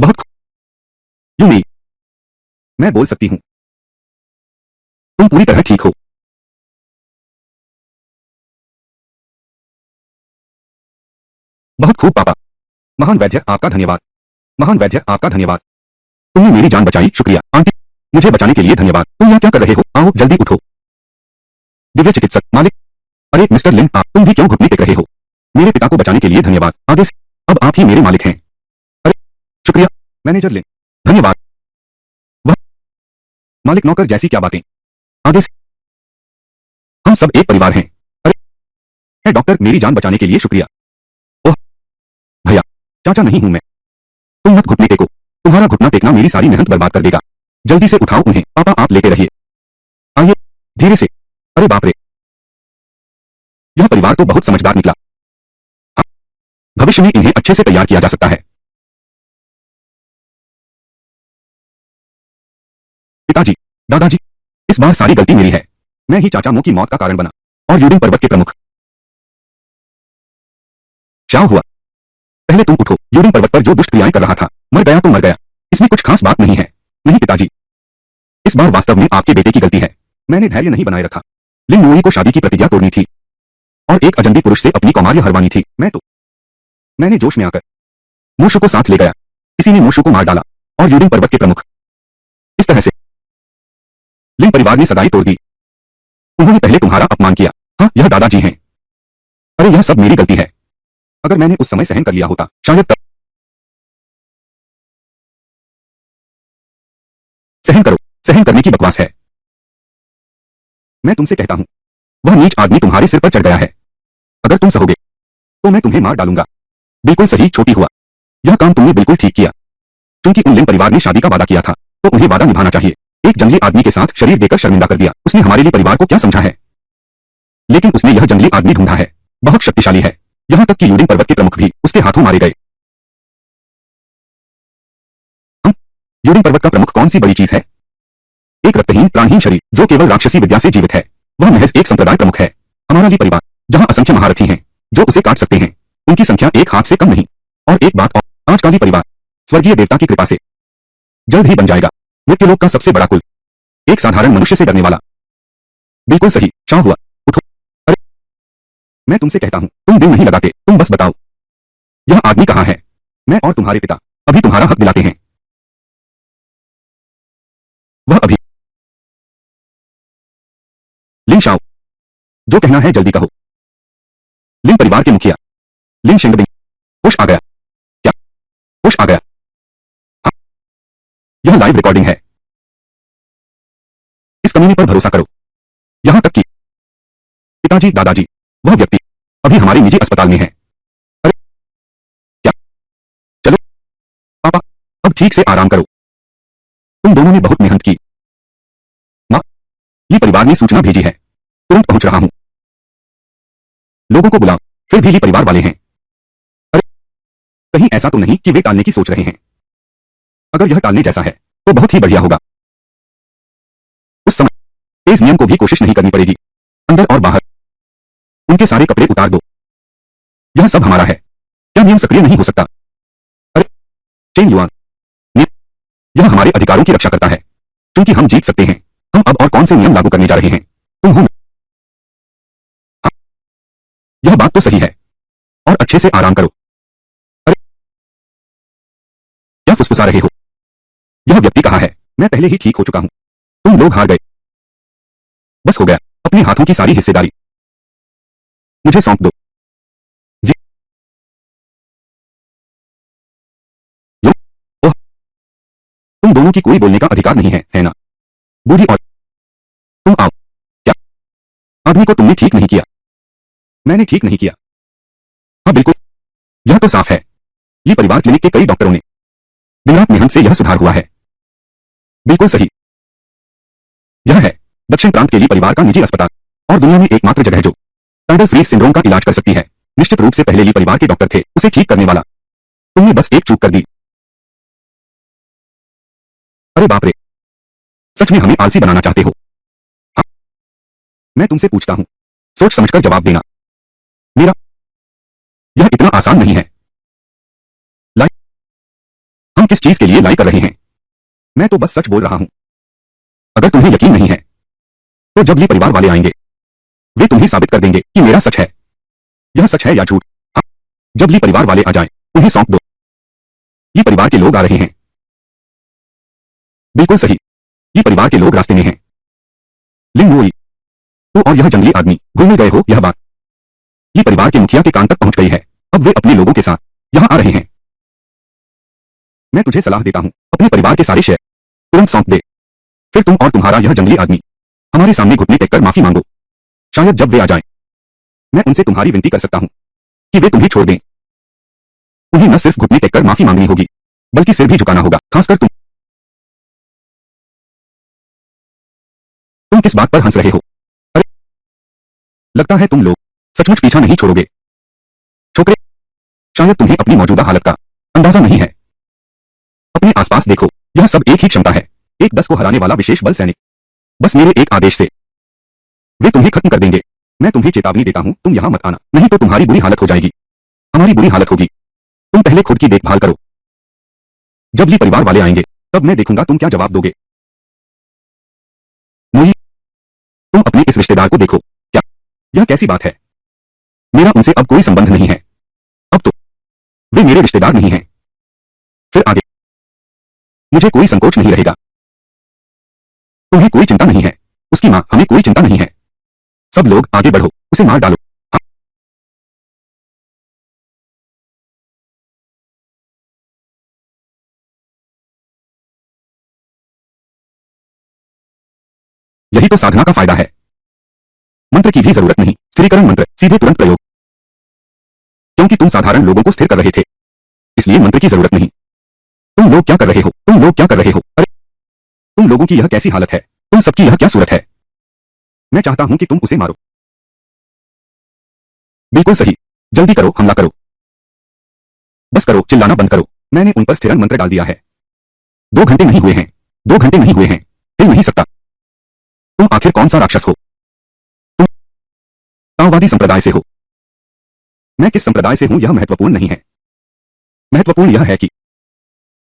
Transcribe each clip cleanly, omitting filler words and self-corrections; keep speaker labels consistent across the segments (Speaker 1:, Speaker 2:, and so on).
Speaker 1: बहुत यूं नहीं, मैं बोल सकती हूँ। तुम पूरी तरह ठीक हो। बहुत खूब पापा। महान वैद्य आपका धन्यवाद। महान वैद्य आपका धन्यवाद। तुमने मेरी जान बचाई। शुक्रिया आंटी। मुझे बचाने के लिए धन्यवाद। तुम यहाँ क्या कर रहे हो? आओ जल्दी उठो। दिव्य चिकित्सक मालिक। अरे मिस्टर लिन, आप तुम भी क्यों घुटने टेक रहे हो? मेरे पिता को बचाने के लिए धन्यवाद। आगे से अब आप ही मेरे मालिक हैं। अरे शुक्रिया मैनेजर लिन। धन्यवाद। वह मालिक नौकर जैसी क्या बातें। आगे से हम सब एक परिवार हैं। अरे है डॉक्टर, मेरी जान बचाने के लिए शुक्रिया। ओह भैया, चाचा नहीं हूं मैं। तुम मत घुटने टेको। तुम्हारा घुटना टेकना मेरी सारी मेहनत बर्बाद कर देगा। जल्दी से उठाओ उन्हें। पापा आप लेते रहिए। आइए धीरे से। अरे बाप रे, यह परिवार तो बहुत समझदार निकला। हाँ, भविष्य में इन्हें अच्छे से तैयार किया जा सकता है। पिताजी, दादाजी, इस बार सारी गलती मेरी है। मैं ही चाचा मो की मौत का कारण बना और यूडिन पर्वत के प्रमुख। क्या हुआ? पहले तुम उठो। यूडिन पर्वत पर जो दुष्ट क्रियाएं कर रहा था मर गया तो मर गया। इसमें कुछ खास बात नहीं है। नहीं पिताजी, इस बार वास्तव में आपके बेटे की गलती है। मैंने धैर्य नहीं बनाए रखा। लिन मोई को शादी की प्रतिज्ञा तोड़नी थी और एक अजनबी पुरुष से अपनी कौमार्य हरवानी थी। मैंने जोश में आकर मोशो को साथ ले गया। किसी ने मोशो को मार डाला और यूडिन पर्वत के प्रमुख। इस तरह से लिन परिवार ने सगाई तोड़ दी। उन्होंने पहले तुम्हारा अपमान किया। हाँ, यह दादाजी हैं। अरे यह सब मेरी गलती है। अगर मैंने उस समय सहन कर लिया होता शायद तब। सहन करो। सहन करने की बकवास है। मैं तुमसे कहता हूं, वह नीच आदमी तुम्हारे सिर पर चढ़ गया है। अगर तुम सहोगे तो मैं तुम्हें मार डालूंगा। बिल्कुल सही छोटी हुआ। यह काम तुमने बिल्कुल ठीक किया। क्योंकि उन लिन परिवार ने शादी का वादा किया था तो उन्हें वादा निभाना चाहिए। एक जंगली आदमी के साथ शरीर देकर शर्मिंदा कर दिया। उसने हमारे लिए परिवार को क्या समझा है? लेकिन उसने यह जंगली आदमी ढूंढा है। बहुत शक्तिशाली है। यहां तक कि यूडिन पर्वत के प्रमुख भी उसके हाथों मारे गए। हम यूडिन पर्वत का प्रमुख कौन सी बड़ी चीज है? एक रक्तहीन प्राणहीन शरीर जो केवल राक्षसी विद्या से जीवित है। वह महज एक संप्रदाय प्रमुख है। हमारा ली परिवार जहां असंख्य महारथी हैं जो उसे काट सकते हैं, उनकी संख्या एक हाथ से कम नहीं। और एक बात और, आज का ली परिवार स्वर्गीय देवता की कृपा से जल्द ही बन जाएगा मृत्युलोक का सबसे बड़ा कुल। एक साधारण मनुष्य से डरने वाला। बिल्कुल सही। क्या हुआ? उठो। अरे मैं तुमसे कहता हूं, तुम दिल नहीं लगाते। तुम बस बताओ यह आदमी कहां है? मैं और तुम्हारे पिता अभी तुम्हारा हक दिलाते हैं। वह अभी लिन शाओ, जो कहना है जल्दी कहो। लिन परिवार के मुखिया लिन शेंगबिंग। होश आ गया क्या? होश आ गया? हाँ, यह लाइव रिकॉर्डिंग है। इस कमीने पर भरोसा करो। यहां तक कि पिताजी दादाजी, वह व्यक्ति अभी हमारे निजी अस्पताल में है। अरे क्या? चलो पापा, अब ठीक से आराम करो। तुम दोनों ने बहुत मेहनत की। मां, ये परिवार ने सूचना भेजी है। तुरंत पहुंच रहा हूं। लोगों को बुलाओ। फिर भी ये परिवार वाले हैं। अरे कहीं ऐसा तो नहीं कि वे टालने की सोच रहे हैं? अगर यह टालने जैसा है तो बहुत ही बढ़िया होगा। उस समय तेज नियम को भी कोशिश नहीं करनी पड़ेगी। अंदर और बाहर उनके सारे कपड़े उतार दो। यह सब हमारा है। क्या नियम सक्रिय नहीं हो सकता? अरे चेन युआन, यह हमारे अधिकारों की रक्षा करता है। क्योंकि हम जीत सकते हैं। हम अब और कौन से नियम लागू करने जा रहे हैं? तुम हो। हाँ, यह बात तो सही है। और अच्छे से आराम करो। अरे क्या फुसफुसा रहे हो? यह व्यक्ति कहाँ है? मैं पहले ही ठीक हो चुका हूं। तुम लोग हार गए। बस हो गया। अपने हाथों की सारी हिस्सेदारी मुझे सौंप दो। जी लो। ओह, तुम दोनों की कोई बोलने का अधिकार नहीं है ना? बूढ़ी और तुम आओ। क्या? आदमी को तुमने ठीक नहीं किया। मैंने ठीक नहीं किया? हाँ बिल्कुल, यह तो साफ है। ये परिवार क्लिनिक के कई डॉक्टरों ने दिन रात मेहनत से यह सुधार हुआ है। बिल्कुल सही। यह है दक्षिण प्रांत के लिए परिवार का निजी अस्पताल और दुनिया में एकमात्र जगह जो टाइडल फ्रीज सिंड्रोम का इलाज कर सकती है। निश्चित रूप से पहले ली परिवार के डॉक्टर थे उसे ठीक करने वाला। तुमने बस एक चूक कर दी। अरे बाप रे, सच में हमें आलसी बनाना चाहते हो? हाँ, मैं तुमसे पूछता हूं, सोच समझकर जवाब देना। मेरा यह इतना आसान नहीं है। लाइक हम किस चीज के लिए लाई कर रहे हैं? मैं तो बस सच बोल रहा हूं। अगर तुम्हें यकीन नहीं है तो जब ली परिवार वाले आएंगे वे तुम्हें साबित कर देंगे कि मेरा सच है। यह सच है या झूठ? हाँ, जब ली परिवार वाले आ जाएं, उन्हें सौंप दो। ये परिवार के लोग आ रहे हैं। बिल्कुल सही, ये परिवार के लोग रास्ते में हैं। लिंग वोई, तो और यह जंगली आदमी घूमने गए हो? यह बात ये परिवार के मुखिया के कान तक पहुंच गई है। अब वे अपने लोगों के साथ यहां आ रहे हैं। मैं तुझे सलाह देता हूं, अपने परिवार के सारे शेयर तुरंत सौंप दे। फिर तुम और तुम्हारा यह जंगली आदमी हमारे सामने घुटने टेककर माफी मांगो। शायद जब वे आ जाएं, मैं उनसे तुम्हारी विनती कर सकता हूं कि वे तुम्हें छोड़ दें। उन्हें न सिर्फ घुटने टेककर माफी मांगनी होगी बल्कि सिर भी झुकाना होगा, खासकर तुम किस बात पर हंस रहे हो? अरे, लगता है तुम लोग सचमुच पीछा नहीं छोड़ोगे। छोकरे, शायद तुम्हें अपनी मौजूदा हालत का अंदाजा नहीं है। अपने आसपास देखो, यह सब एक ही क्षमता है, एक 10 को हराने वाला विशेष बल सैनिक। बस मेरे एक आदेश से वे तुम्हें खत्म कर देंगे। मैं तुम्हें चेतावनी देता हूं, तुम यहां मत आना, नहीं तो तुम्हारी बुरी हालत हो जाएगी। हमारी बुरी हालत होगी। तुम पहले खुद की देखभाल करो। जब ली परिवार वाले आएंगे तब मैं देखूंगा तुम क्या जवाब दोगे। मोई, तुम अपने इस रिश्तेदार को देखो। क्या यह कैसी बात है? मेरा उनसे अब कोई संबंध नहीं है। अब तो वे मेरे रिश्तेदार नहीं हैं। फिर आगे मुझे कोई संकोच नहीं रहेगा। तुम्हें कोई चिंता नहीं है, उसकी मां, हमें कोई चिंता नहीं है। सब लोग आगे बढ़ो, उसे मार डालो। हाँ। यही तो साधना का फायदा है। मंत्र की भी जरूरत नहीं, स्थिरीकरण मंत्र, सीधे तुरंत प्रयोग। क्योंकि तुम साधारण लोगों को स्थिर कर रहे थे, इसलिए मंत्र की जरूरत नहीं। तुम लोग क्या कर रहे हो? तुम लोग क्या कर रहे हो? अरे, तुम लोगों की यह कैसी हालत है? तुम सबकी यह क्या सूरत है? मैं चाहता हूं कि तुम उसे मारो। बिल्कुल सही, जल्दी करो, हमला करो। बस करो, चिल्लाना बंद करो। मैंने उन पर स्थिरन मंत्र डाल दिया है। 2 घंटे नहीं हुए हैं, 2 घंटे नहीं हुए हैं, हिल नहीं सकता। तुम आखिर कौन सा राक्षस हो? तुम ताओवादी संप्रदाय से हो। मैं किस संप्रदाय से हूं यह महत्वपूर्ण नहीं है। महत्वपूर्ण यह है कि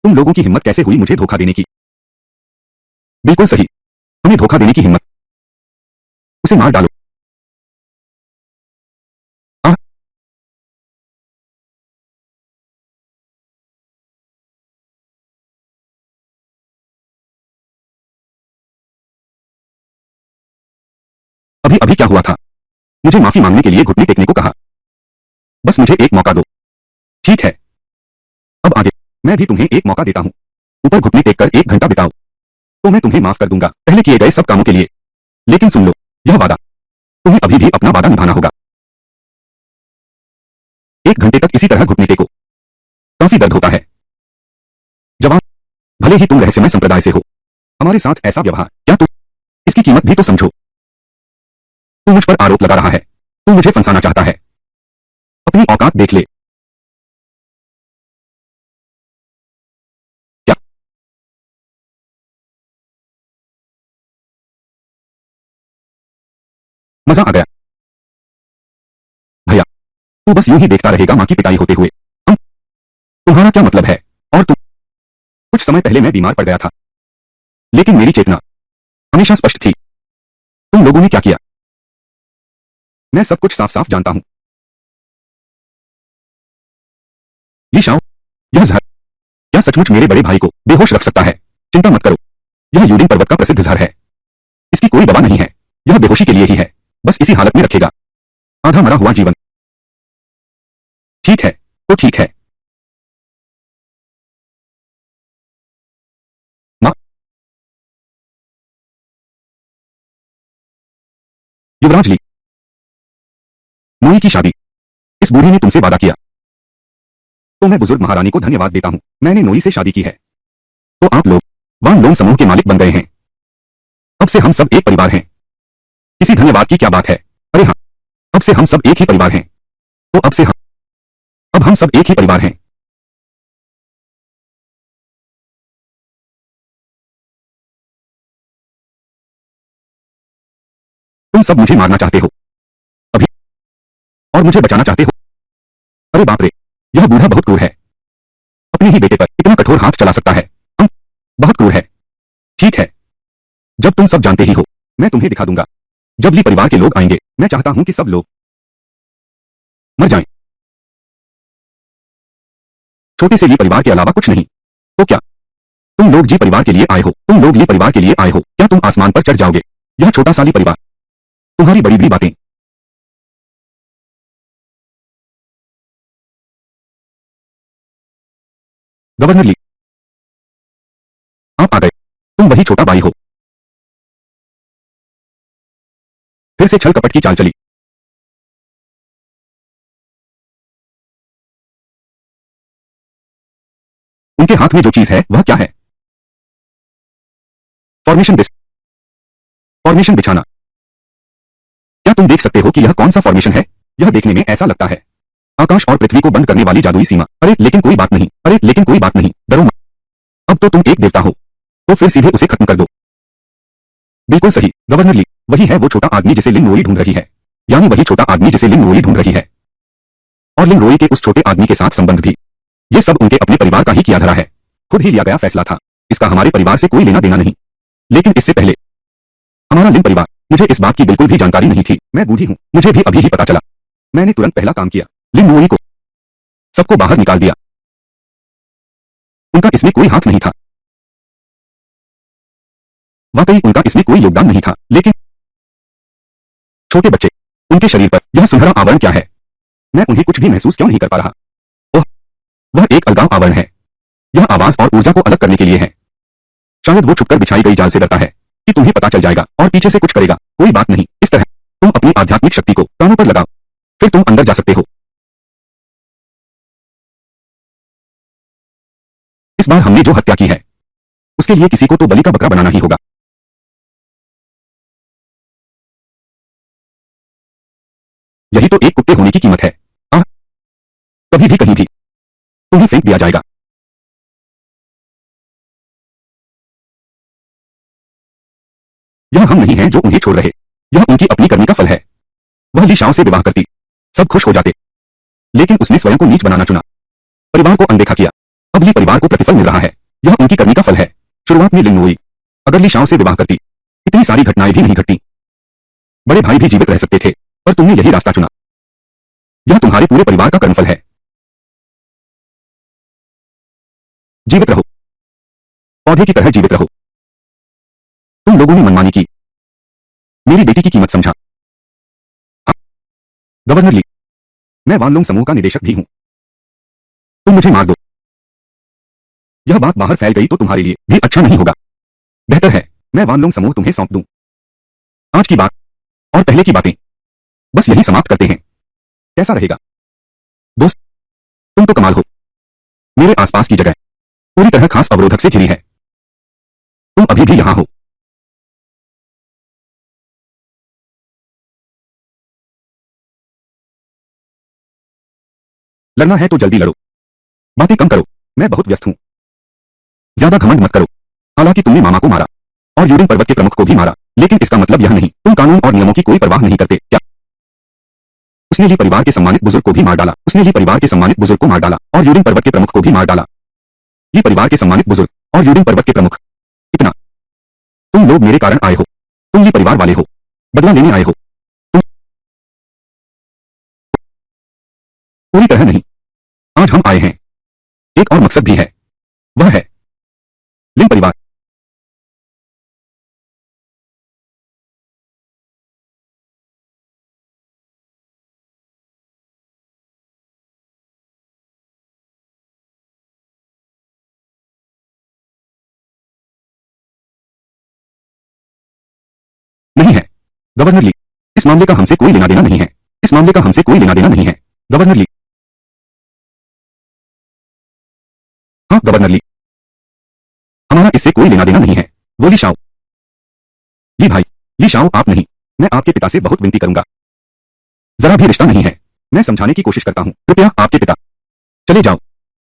Speaker 1: तुम लोगों की हिम्मत कैसे हुई मुझे धोखा देने की। बिल्कुल सही, हमें धोखा देने की हिम्मत। उसे मार डालो। आह, अभी अभी क्या हुआ था? मुझे माफी मांगने के लिए घुटने टेकने को कहा। बस मुझे एक मौका दो। ठीक है, अब आगे मैं भी तुम्हें एक मौका देता हूं। ऊपर घुटने टेककर 1 घंटा बिताओ तो मैं तुम्हें माफ कर दूंगा, पहले किए गए सब कामों के लिए। लेकिन सुन लो, यह वादा तुम्हें अभी भी अपना वादा निभाना होगा। 1 घंटे तक इसी तरह घुटने टेको। काफी दर्द होता है। जवान, भले ही तुम रहस्यमय संप्रदाय से हो, हमारे साथ ऐसा व्यवहार, क्या तुम इसकी कीमत भी तो समझो। तू मुझ पर आरोप लगा रहा है, तू मुझे फंसाना चाहता है। अपनी औकात देख ले। क्या मजा आ गया? भैया, तू बस यूं ही देखता रहेगा मां की पिटाई होते हुए। हम तुम्हारा क्या मतलब है? और तुम, कुछ समय पहले मैं बीमार पड़ गया था, लेकिन मेरी चेतना हमेशा स्पष्ट थी। तुम लोगों ने क्या किया मैं सब कुछ साफ साफ जानता हूं। ये शाओ, यह जहर क्या सचमुच मेरे बड़े भाई को बेहोश रख सकता है? चिंता मत करो, यह यूडिन पर्वत का प्रसिद्ध जहर है। इसकी कोई दवा नहीं है, यह बेहोशी के लिए ही है, बस इसी हालत में रखेगा। आधा मरा हुआ जीवन। ठीक है, तो ठीक है। मां, युवराज ली, मोई की शादी, इस बूढ़े ने तुमसे वादा किया, तो मैं बुजुर्ग महारानी को धन्यवाद देता हूं। मैंने नोई से शादी की है, तो आप लोग वान लोंग समूह के मालिक बन गए हैं। अब से हम सब एक परिवार हैं। किसी धन्यवाद की क्या बात है? अरे हाँ, अब से हम सब एक ही परिवार हैं। तो अब हम सब एक ही परिवार हैं। तुम सब मुझे मारना चाहते हो अभी, और मुझे बचाना चाहते हो। अरे बाप रे, यह बूढ़ा बहुत क्रूर है। अपने ही बेटे पर इतना कठोर कठोर हाथ चला सकता है। हम बहुत क्रूर है। ठीक है, जब तुम सब जानते ही हो, मैं तुम्हें दिखा दूंगा। जब ली परिवार के लोग आएंगे, मैं चाहता हूं कि सब लोग मर जाएं। छोटे से ली परिवार के अलावा कुछ नहीं। तो क्या तुम लोग जी परिवार के लिए आए हो? तुम लोग ली परिवार के लिए आए हो? क्या तुम आसमान पर चढ़ जाओगे? यह छोटा सा ली परिवार, तुम्हारी बड़ी बड़ी बातें। गवर्नर ली, आप आ गए। तुम वही छोटा भाई हो। फिर से छल कपट की चाल चली। उनके हाथ में जो चीज है वह क्या है? फॉर्मेशन बिछाना। क्या तुम देख सकते हो कि यह कौन सा फॉर्मेशन है? यह देखने में ऐसा लगता है आकाश और पृथ्वी को बंद करने वाली जादुई सीमा। अरे लेकिन कोई बात नहीं, अरे लेकिन कोई बात नहीं, डरो मत। अब तो तुम एक देवता हो, तो फिर सीधे उसे खत्म कर दो। बिल्कुल सही गवर्नर ली, वही है वो छोटा आदमी जिसे लिन रोई ढूंढ रही है। यानी वही छोटा आदमी जिसे लिन रोई ढूंढ रही है। और लिन रोई के उस छोटे आदमी के साथ संबंध भी। ये सब उनके अपने परिवार का ही किया धरा है। खुद ही लिया गया फैसला था। इसका हमारे परिवार से कोई लेना देना नहीं। लेकिन इससे पहले हमारा लिन परिवार, मुझे इस बात की बिल्कुल भी जानकारी नहीं थी। मैं बूढ़ी हूं, मुझे भी अभी ही पता चला। मैंने तुरंत पहला काम किया, लिन रोई को सबको बाहर निकाल दिया। उनका इसमें कोई हाथ नहीं था। वाकई उनका इसमें कोई योगदान नहीं था। लेकिन छोटे बच्चे, उनके शरीर पर यह सुनहरा आवरण क्या है? मैं उन्हें कुछ भी महसूस क्यों नहीं कर पा रहा? ओह, वह एक अलगाव आवरण है। यह आवाज और ऊर्जा को अलग करने के लिए है। शायद वो छुपकर बिछाई गई जाल से डरता है कि तुम्हें पता चल जाएगा और पीछे से कुछ करेगा। कोई बात नहीं, इस तरह तुम अपनी आध्यात्मिक शक्ति को कानों पर लगाओ, फिर तुम अंदर जा सकते हो। इस बार हमने जो हत्या की है, उसके लिए किसी को तो बलि का बकरा बनाना ही होगा। यही तो एक कुत्ते होने की कीमत है। आह, कभी भी कहीं भी तुम्हें फेंक दिया जाएगा। यह हम नहीं हैं जो उन्हें छोड़ रहे, यह उनकी अपनी करनी का फल है। वह ली शाओ से विवाह करती, सब खुश हो जाते। लेकिन उसने स्वयं को नीच बनाना चुना, परिवार को अनदेखा किया। अब ली परिवार को प्रतिफल मिल रहा है। यह उनकी करनी का फल है। शुरुआत में लिन हुई, अगर ली शाओ से विवाह करती, इतनी सारी घटनाएं भी नहीं घटती। बड़े भाई भी जीवित रह सकते थे, पर तुमने यही रास्ता चुना। यह तुम्हारे पूरे परिवार का कर्मफल है। जीवित रहो, पौधे की तरह जीवित रहो। तुम लोगों ने मनमानी की, मेरी बेटी की कीमत समझा। हाँ, गवर्नर ली, मैं वानलोंग समूह का निदेशक भी हूं। तुम मुझे मार दो, यह बात बाहर फैल गई तो तुम्हारे लिए भी अच्छा नहीं होगा। बेहतर है मैं वानलोंग समूह तुम्हें सौंप दूं। आज की बात और पहले की बातें बस यही समाप्त करते हैं। कैसा रहेगा दोस्त? तुम तो कमाल हो। मेरे आसपास की जगह पूरी तरह खास अवरोधक से घिरी है। तुम अभी भी यहां हो। लड़ना है तो जल्दी लड़ो, बातें कम करो। मैं बहुत व्यस्त हूं। ज्यादा घमंड मत करो। हालांकि तुमने मामा को मारा और यूरिन पर्वत के प्रमुख को भी मारा, लेकिन इसका मतलब यह नहीं तुम कानून और नियमों की कोई परवाह नहीं करते क्या? उसने ली परिवार के सम्मानित बुजुर्ग को भी मार डाला। उसने ली परिवार के सम्मानित बुजुर्ग को मार डाला और यूरिन पर्वत के प्रमुख को भी मार डाला। ली परिवार के सम्मानित बुजुर्ग और यूरिन पर्वत के प्रमुख। इतना तुम लोग मेरे कारण आए हो। तुम ली परिवार वाले हो, बदला लेने आए हो। तुम पूरी तरह नहीं। आज हम आए हैं, एक और मकसद भी है। वह है लिन परिवार। नहीं है गवर्नर ली, इस मामले का हमसे कोई लेना देना नहीं है। इस मामले का हमसे कोई लेना देना नहीं है गवर्नर ली। हाँ गवर्नर ली, हमारा इससे कोई लेना देना नहीं है। वो ली शाओ। ली भाई, ली शाओ आप नहीं। मैं आपके पिता से बहुत विनती करूंगा। जरा भी रिश्ता नहीं है। मैं समझाने की कोशिश करता हूं, कृपया आपके पिता चले जाओ।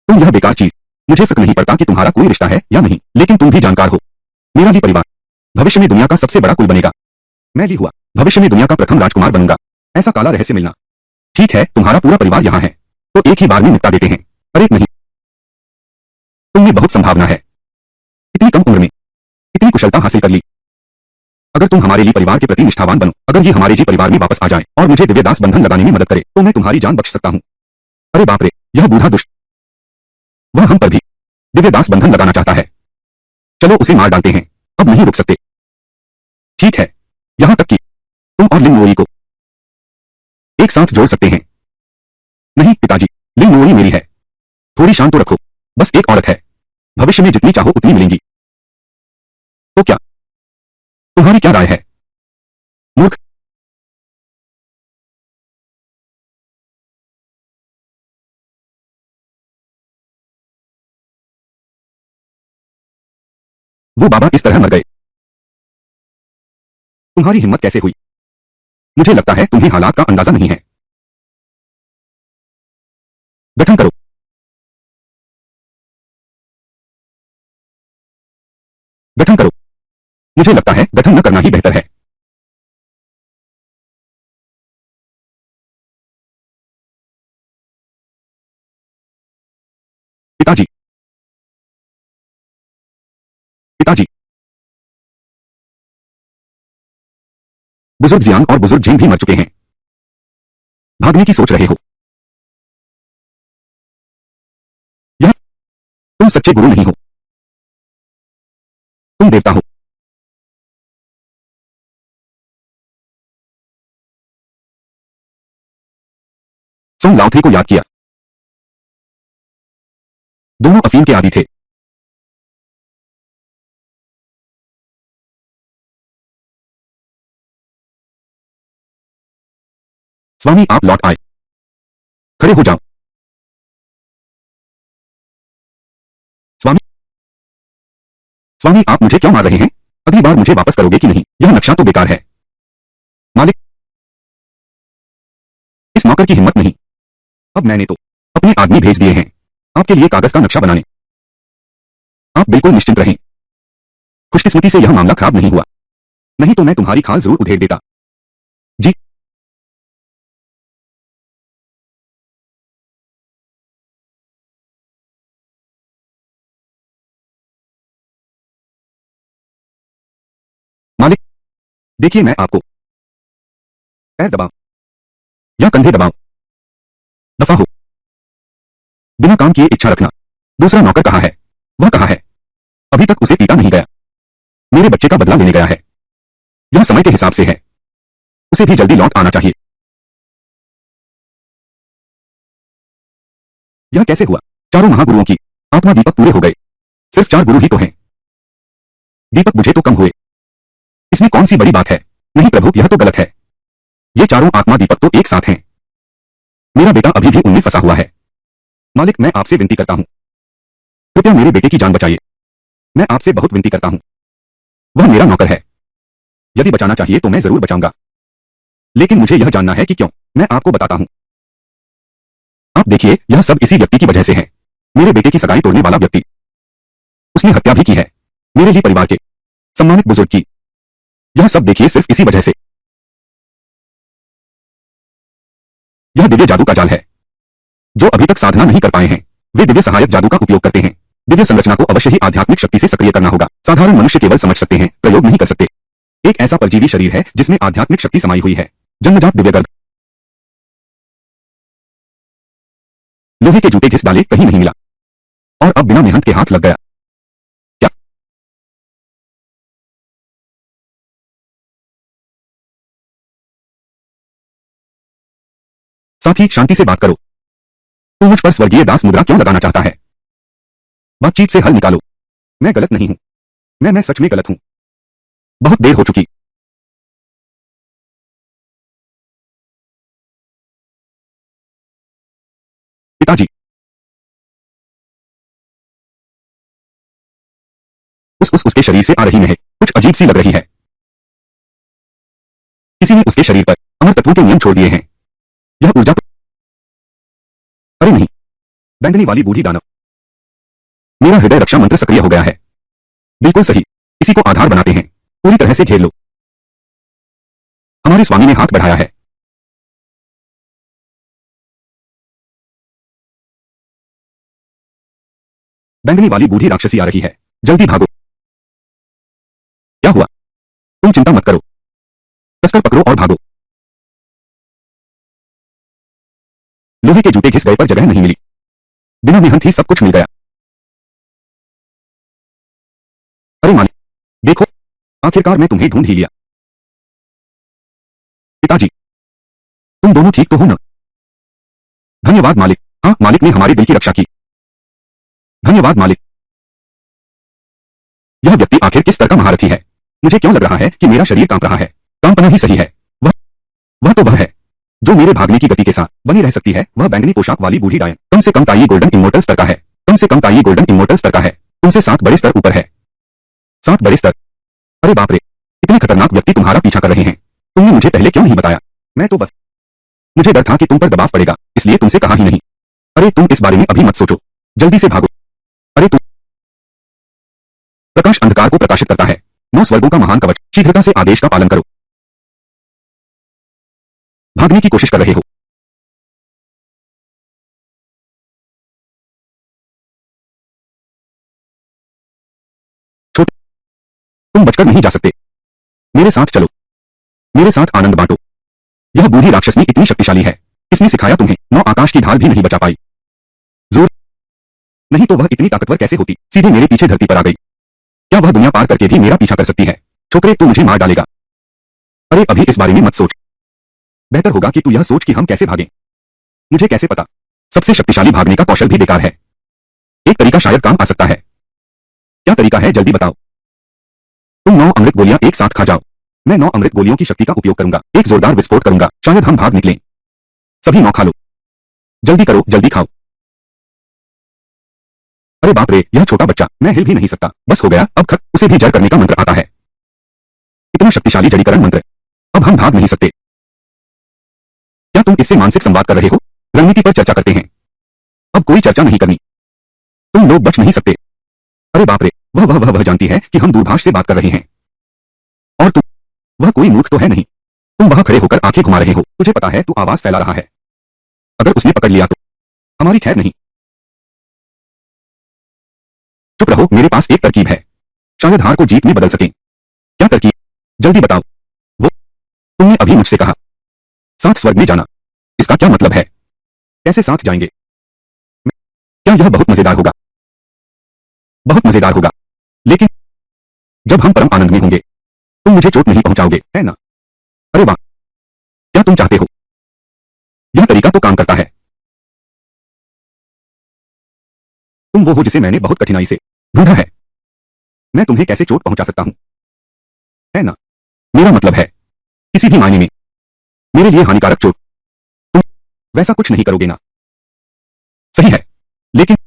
Speaker 1: तुम यह बेकार चीज, मुझे फर्क नहीं पड़ता कि तुम्हारा कोई रिश्ता है या नहीं, लेकिन तुम भी जानकार हो। मेरा ली परिवार भविष्य में दुनिया का सबसे बड़ा कुल बनेगा। मैं ली हुआ भविष्य में दुनिया का प्रथम राजकुमार बनूंगा। ऐसा काला रहस्य मिलना। ठीक है तुम्हारा पूरा परिवार यहाँ है, तो एक ही बार में निपटा देते हैं। अरे नहीं, तुम में बहुत संभावना है। इतनी कम उम्र में इतनी कुशलता हासिल कर ली। अगर तुम हमारे लिए परिवार के प्रति निष्ठावान बनो, अगर ये हमारे जी परिवार में वापस आ जाए और मुझे दिव्यदास बंधन लगाने में मदद करे, तो मैं तुम्हारी जान बख्श सकता हूँ। अरे बाप रे, यह बूढ़ा दुष्ट, वह हम पर भी दिव्यदास बंधन लगाना चाहता है। चलो उसे मार डालते हैं, अब नहीं रुक सकते। ठीक है, यहां तक कि तुम और लिंग नोई को एक साथ जोड़ सकते हैं। नहीं पिताजी, लिंग नोई मेरी है। थोड़ी शांत तो रखो, बस एक औरत है, भविष्य में जितनी चाहो उतनी मिलेंगी। तो क्या तुम्हारी क्या राय है? मूर्ख, वो बाबा इस तरह मर गए, तुम्हारी हिम्मत कैसे हुई? मुझे लगता है तुम्हें हालात का अंदाजा नहीं है। गठन करो। गठन करो। मुझे लगता है गठन न करना ही बेहतर है। पिताजी, पिताजी, बुजुर्ग जियांग और बुजुर्ग झेंग भी मर चुके हैं। भागने की सोच रहे हो? यह तुम सच्चे गुरु नहीं हो, तुम देवता हो। सोंग लाओथे को याद किया। दोनों अफीम के आदी थे। स्वामी आप लौट आए। खड़े हो जाओ। स्वामी, स्वामी आप मुझे क्यों मार रहे हैं? अगली बार मुझे वापस करोगे कि नहीं? यह नक्शा तो बेकार है। मालिक, इस नौकर की हिम्मत नहीं। अब मैंने तो अपने आदमी भेज दिए हैं आपके लिए कागज का नक्शा बनाने। आप बिल्कुल निश्चिंत रहें। खुशकिस्मती से यह मामला खराब नहीं हुआ, नहीं तो मैं तुम्हारी खाल जरूर उधेड़ देता। जी, मालिक, देखिए मैं आपको पैर दबाओ या कंधे दबाओ, दफा हो। बिना काम किए इच्छा रखना। दूसरा नौकर कहाँ है? वह कहाँ है? अभी तक उसे पीटा नहीं गया। मेरे बच्चे का बदला लेने गया है। यह समय के हिसाब से है, उसे भी जल्दी लौट आना चाहिए। यह कैसे हुआ? चारों महागुरुओं की आत्मा दीपक पूरे हो गए, सिर्फ 4 गुरु ही तो हैं। दीपक बुझे तो कम हुए, इसमें कौन सी बड़ी बात है? नहीं प्रभु, यह तो गलत है। ये चारों आत्मा दीपक तो एक साथ हैं। मेरा बेटा अभी भी उनमें फंसा हुआ है। मालिक, मैं आपसे विनती करता हूं, कृपया मेरे बेटे की जान बचाइए। मैं आपसे बहुत विनती करता हूं। वह मेरा नौकर है, यदि बचाना चाहिए तो मैं जरूर बचाऊंगा, लेकिन मुझे यह जानना है कि क्यों। मैं आपको बताता हूं। आप देखिए, यह सब इसी व्यक्ति की वजह से है। मेरे बेटे की सगाई तोड़ने वाला व्यक्ति, उसने हत्या भी की है, मेरे लिए परिवार के सम्मानित बुजुर्ग की। यह सब देखिए सिर्फ इसी वजह से। यह दिव्य जादू का जाल है। जो अभी तक साधना नहीं कर पाए हैं, वे दिव्य सहायक जादू का उपयोग करते हैं। दिव्य संरचना को अवश्य ही आध्यात्मिक शक्ति से सक्रिय करना होगा। साधारण मनुष्य केवल समझ सकते हैं, प्रयोग नहीं कर सकते। एक ऐसा परजीवी शरीर है जिसमें आध्यात्मिक शक्ति समाई हुई है। जन्मजात दिव्य गर्भ। लोहे के जूते घिस डाले, कहीं नहीं मिला, और अब बिना मेहनत के हाथ लग गया। क्या? साथ ही शांति से बात करो। तू मुझ पर स्वर्गीय दास मुद्रा क्यों लगाना चाहता है? बातचीत से हल निकालो। मैं गलत नहीं हूं। मैं सच में गलत हूं। बहुत देर हो चुकी। पिताजी, उसके शरीर से आ रही महक कुछ अजीब सी लग रही है। किसी ने उसके शरीर पर अमर तत्वों के नियम छोड़ दिए हैं। यह ऊर्जा अरे नहीं, बैंगनी वाली बूढ़ी दानव। मेरा हृदय रक्षा मंत्र सक्रिय हो गया है। बिल्कुल सही, इसी को आधार बनाते हैं। पूरी तरह से घेर लो। हमारे स्वामी ने हाथ बढ़ाया है। बैंगनी वाली बूढ़ी राक्षसी आ रही है, जल्दी भागो। क्या हुआ? तुम चिंता मत करो, कसकर पकड़ो और भागो। लोहे के जूते घिस गए पर जगह नहीं मिली। बिना मेहनत ही सब कुछ मिल गया। अरे मालिक, देखो, आखिरकार मैं तुम्हें ढूंढ ही लिया। पिताजी, तुम दोनों ठीक तो हो ना? धन्यवाद मालिक। हाँ, मालिक ने हमारे दिल की रक्षा की। धन्यवाद मालिक। यह व्यक्ति आखिर किस तरह का महारथी है? मुझे क्यों लग रहा है कि मेरा शरीर कांप रहा है? कांपना ही सही है। वह तो वह है जो मेरे भागने की गति के साथ बनी रह सकती है। वह बैंगनी पोशाक वाली बूढ़ी डायन। कम से कम ताई गोल्डन इमोर्टल स्तर का है। कम से कम ताई गोल्डन इमोर्टल स्तर का है। तुमसे 7 बड़े स्तर ऊपर है। 7 बड़े स्तर? अरे बाप रे, इतने खतरनाक व्यक्ति तुम्हारा पीछा कर रहे हैं। तुमने मुझे पहले क्यों नहीं बताया? मैं तो बस, मुझे डर था कि तुम पर दबाव पड़ेगा, इसलिए तुमसे कहा ही नहीं। अरे तुम इस बारे में अभी मत सोचो, जल्दी से भागो। अरे तुम, प्रकाश अंधकार को प्रकाशित करता है। 9 स्वर्गों का महान कवच, शीघ्रता से आदेश का पालन करो। भागने की कोशिश कर रहे हो? छोटे, तुम बचकर नहीं जा सकते। मेरे साथ चलो, मेरे साथ आनंद बांटो। यह बूढ़ी राक्षसनी इतनी शक्तिशाली है, किसने सिखाया तुम्हें? 9 आकाश की ढाल भी नहीं बचा पाई। जोर नहीं तो वह इतनी ताकतवर कैसे होती? सीधे मेरे पीछे धरती पर आ गई। क्या वह दुनिया पार करके भी मेरा पीछा कर सकती है? छोकरे, तू मुझे मार डालेगा। अरे अभी इस बारे में मत सोच। बेहतर होगा कि तू यह सोच कि हम कैसे भागें। मुझे कैसे पता? सबसे शक्तिशाली भागने का कौशल भी बेकार है। एक तरीका शायद काम आ सकता है। क्या तरीका है, जल्दी बताओ। तुम 9 अमृत गोलियां एक साथ खा जाओ। मैं 9 अमृत गोलियों की शक्ति का उपयोग करूंगा। एक जोरदार विस्फोट करूंगा, शायद हम भाग निकलें। सभी 9 खा लो। जल्दी करो, जल्दी खाओ। अरे बाप रे, यह छोटा बच्चा, मैं हिल भी नहीं सकता। बस हो गया, अब खत उसे भी जड़ करने का मंत्र आता है। इतना शक्तिशाली जड़ीकरण मंत्र। अब हम भाग नहीं सकते। क्या तुम इससे मानसिक संवाद कर रहे हो? रणनीति पर चर्चा करते हैं। अब कोई चर्चा नहीं करनी। तुम लोग बच नहीं सकते। अरे बाप रे, वह जानती है कि हम दूरभाष से बात कर रहे हैं। और तुम, वह कोई मूर्ख तो है नहीं। तुम वहां खड़े होकर आंखें घुमा रहे हो। तुझे पता है तू आवाज फैला रहा है। अगर उसने पकड़ लिया तो हमारी खैर नहीं। चुप रहो, मेरे पास एक तरकीब है, शायद हार को जीत में बदल सकें। क्या तरकीब? जल्दी बताओ। वो, तुमने अभी मुझसे कहा 7 स्वर्ग में जाना। इसका क्या मतलब है? कैसे साथ जाएंगे? क्या यह बहुत मजेदार होगा? बहुत मजेदार होगा, लेकिन जब हम परम आनंद में होंगे, तुम मुझे चोट नहीं पहुंचाओगे, है ना? अरे वाह, क्या तुम चाहते हो? यह तरीका तो काम करता है। तुम वो हो जिसे मैंने बहुत कठिनाई से ढूंढा है। मैं तुम्हें कैसे चोट पहुंचा सकता हूं, है ना? मेरा मतलब है, किसी भी मायने में मेरे लिए हानिकारक चोट। तुम वैसा कुछ नहीं करोगे ना? सही है, लेकिन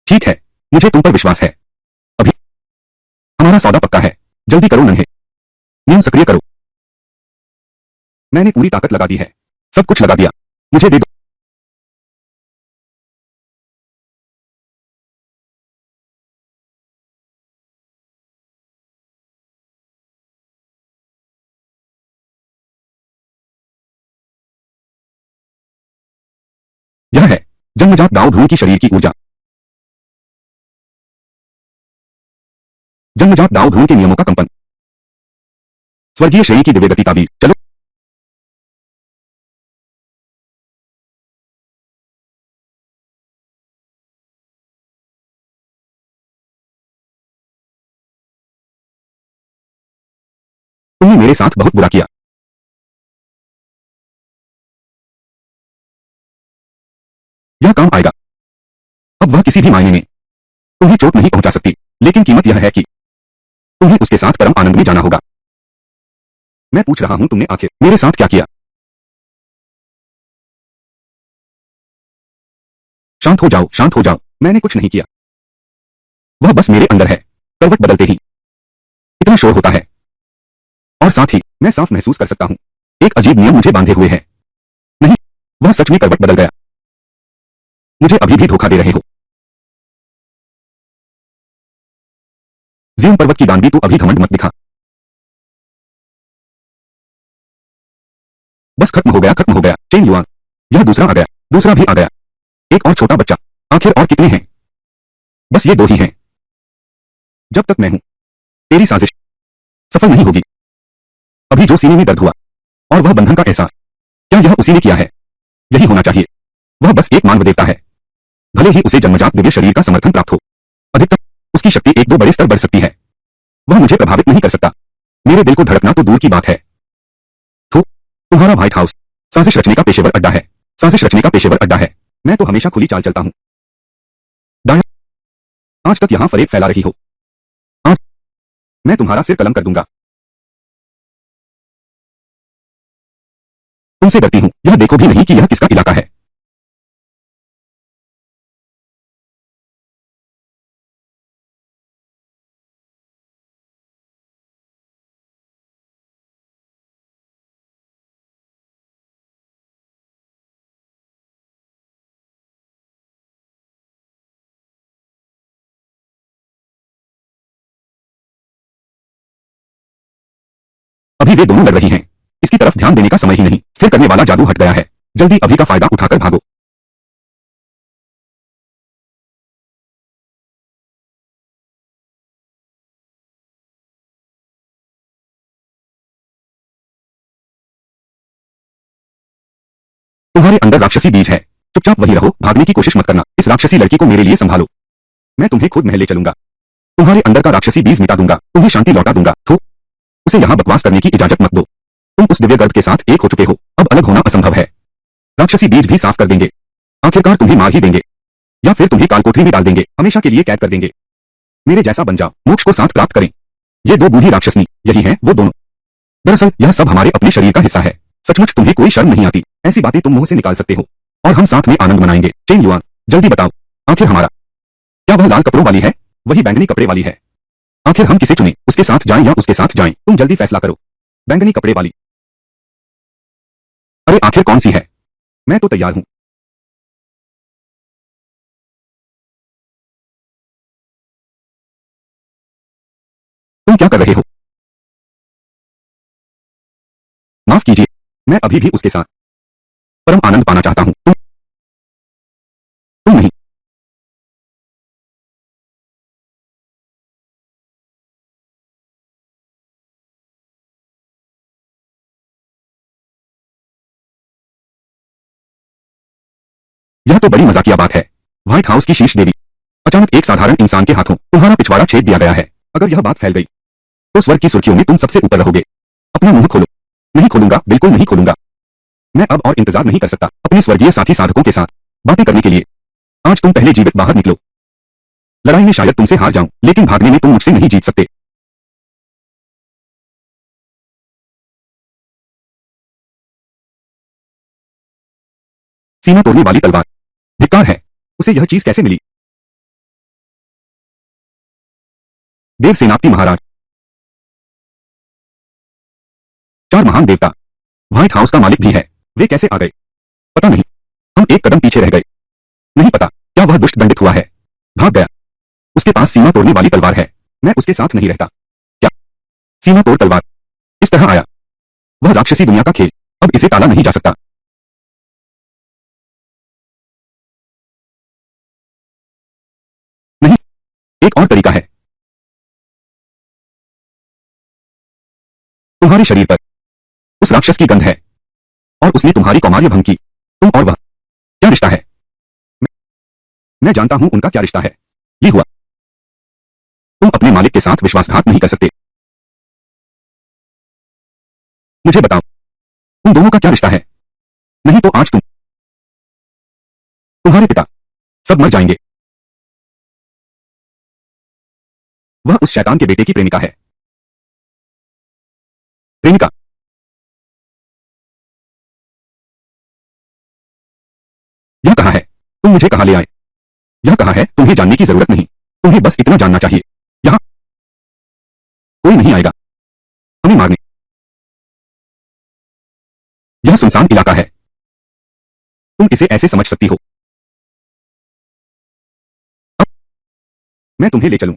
Speaker 1: ठीक है, मुझे तुम पर विश्वास है। अभी हमारा सौदा पक्का है। जल्दी करो नन्हे, नियम सक्रिय करो। मैंने पूरी ताकत लगा दी है, सब कुछ लगा दिया। मुझे दे दो। यह है जन्मजात दाव ध्रुव की शरीर की ऊर्जा। जन्मजात दाव ध्रुव के नियमों का कंपन। स्वर्गीय श्रेणी की दिव्य गति ताबीज। चलो, तुमने मेरे साथ बहुत बुरा किया। यह काम आएगा। अब वह किसी भी मायने में तुम्हें चोट नहीं पहुंचा सकती, लेकिन कीमत यह है कि तुम्हें उसके साथ परम आनंद में जाना होगा। मैं पूछ रहा हूं, तुमने आखिर मेरे साथ क्या किया? शांत हो जाओ, शांत हो जाओ। मैंने कुछ नहीं किया। वह बस मेरे अंदर है। करवट बदलते ही इतना शोर होता है, और साथ ही मैं साफ महसूस कर सकता हूं, एक अजीब नियम मुझे बांधे हुए है। नहीं, वह सच में करवट बदल गया। मुझे अभी भी धोखा दे रहे हो। जीवन पर्वत की दानवी, तू अभी घमंड मत दिखा। बस खत्म हो गया, खत्म हो गया। चेन युआन, यह दूसरा आ गया, दूसरा भी आ गया। एक और छोटा बच्चा। आखिर और कितने हैं? बस ये दो ही हैं। जब तक मैं हूं, तेरी साजिश सफल नहीं होगी। अभी जो सीने में दर्द हुआ और वह बंधन का एहसास, क्या यह उसी ने किया है? यही होना चाहिए। वह बस एक मानव देवता है। भले ही उसे जन्मजात दिव्य शरीर का समर्थन प्राप्त हो, अधिकतम उसकी शक्ति एक दो बड़े स्तर बढ़ सकती है। वह मुझे प्रभावित नहीं कर सकता। मेरे दिल को धड़कना तो दूर की बात है। तो तुम्हारा व्हाइट हाउस साजिश रचने का पेशेवर अड्डा है। साजिश रचने का पेशेवर अड्डा है। मैं तो हमेशा खुली चाल चलता हूं। डायन, आज तक यहां फरेब फैला रही हो। आज मैं तुम्हारा सिर कलम कर दूंगा। तुमसे डरती हूं, यह देखो भी नहीं कि यह किसका इलाका है। अभी वे दोनों लड़ रही हैं। इसकी तरफ ध्यान देने का समय ही नहीं। स्थिर करने वाला जादू हट गया है। जल्दी अभी का फायदा उठाकर भागो। तुम्हारे अंदर राक्षसी बीज है। चुपचाप वही रहो, भागने की कोशिश मत करना। इस राक्षसी लड़की को मेरे लिए संभालो। मैं तुम्हें खुद महल ले चलूंगा। तुम्हारे अंदर का राक्षसी बीज मिटा दूंगा। तुम्हें शांति लौटा दूंगा। तो उसे यहाँ बकवास करने की इजाजत मत दो। तुम उस दिव्य गर्भ के साथ एक हो चुके हो। अब अलग होना असंभव है। राक्षसी बीज भी साफ कर देंगे। आखिरकार तुम्हें मार ही देंगे, या फिर तुम्हें कालकोठरी में डाल देंगे, हमेशा के लिए कैद कर देंगे। मेरे जैसा बन जाओ, मोक्ष को साथ प्राप्त करें। ये दो बूढ़ी राक्षसनी, यही हैं वो दोनों। दरअसल यह सब हमारे अपने शरीर का हिस्सा है। सचमुच तुम्हें कोई शर्म नहीं आती? ऐसी बातें तुम मुंह से निकाल सकते हो, और हम साथ में आनंद मनाएंगे। चेन युआन, जल्दी बताओ, आखिर हमारा क्या वह लाल कपड़ों वाली है, वही बैंगनी कपड़े वाली है? आखिर हम किसे चुने, उसके साथ जाएं या उसके साथ जाएं? तुम जल्दी फैसला करो। बैंगनी कपड़े वाली। अरे आखिर कौन सी है? मैं तो तैयार हूं। तुम क्या कर रहे हो? माफ कीजिए, मैं अभी भी उसके साथ परम आनंद पाना चाहता हूं। तुम नहीं। यह तो बड़ी मजाकिया बात है। व्हाइट हाउस की शीर्ष देवी अचानक एक साधारण इंसान के हाथों तुम्हारा पिछवाड़ा छेद दिया गया है। अगर यह बात फैल गई तो स्वर्ग की सुर्खियों में तुम सबसे ऊपर रहोगे। अपना मुंह खोलो। नहीं खोलूंगा, बिल्कुल नहीं खोलूंगा। मैं अब और इंतजार नहीं कर सकता अपने स्वर्गीय साथी साधकों के साथ बातें करने के लिए। आज तुम पहले जीवित बाहर निकलो। लड़ाई में शायद तुमसे हार जाऊं, लेकिन भागने में तुम मुझसे नहीं जीत सकते। सीमा तोड़ने वाली तलवार, धिक्कार है। उसे यह चीज कैसे मिली? देव सेनापति महाराज, चार महान देवता, व्हाइट हाउस का मालिक भी है। वे कैसे आ गए? पता नहीं। हम एक कदम पीछे रह गए। नहीं पता क्या वह दुष्ट दंडित हुआ है, भाग गया। उसके पास सीमा तोड़ने वाली तलवार है। मैं उसके साथ नहीं रहता। क्या सीमा तोड़ तलवार इस तरह आया? वह राक्षसी दुनिया का खेल, अब इसे टाला नहीं जा सकता। नहीं, एक और तरीका है। तुम्हारे शरीर पर उस राक्षस की गंध है, और उसने तुम्हारी कौमार्य भंग की। तुम और वह, क्या रिश्ता है? मैं, मैं जानता हूं उनका क्या रिश्ता है। ये हुआ। तुम अपने मालिक के साथ विश्वासघात नहीं कर सकते। मुझे बताओ, तुम दोनों का क्या रिश्ता है? नहीं तो आज तुम्हारे पिता सब मर जाएंगे। वह उस शैतान के बेटे की प्रेमिका है। प्रेमिका? यह कहा है? तुम मुझे कहां ले आए? यह कहा है तुम्हें जानने की जरूरत नहीं। तुम्हें बस इतना जानना चाहिए, यहां कोई नहीं आएगा हमें मारने। यह सुनसान इलाका है। तुम इसे ऐसे समझ सकती हो। अब मैं तुम्हें ले चलूं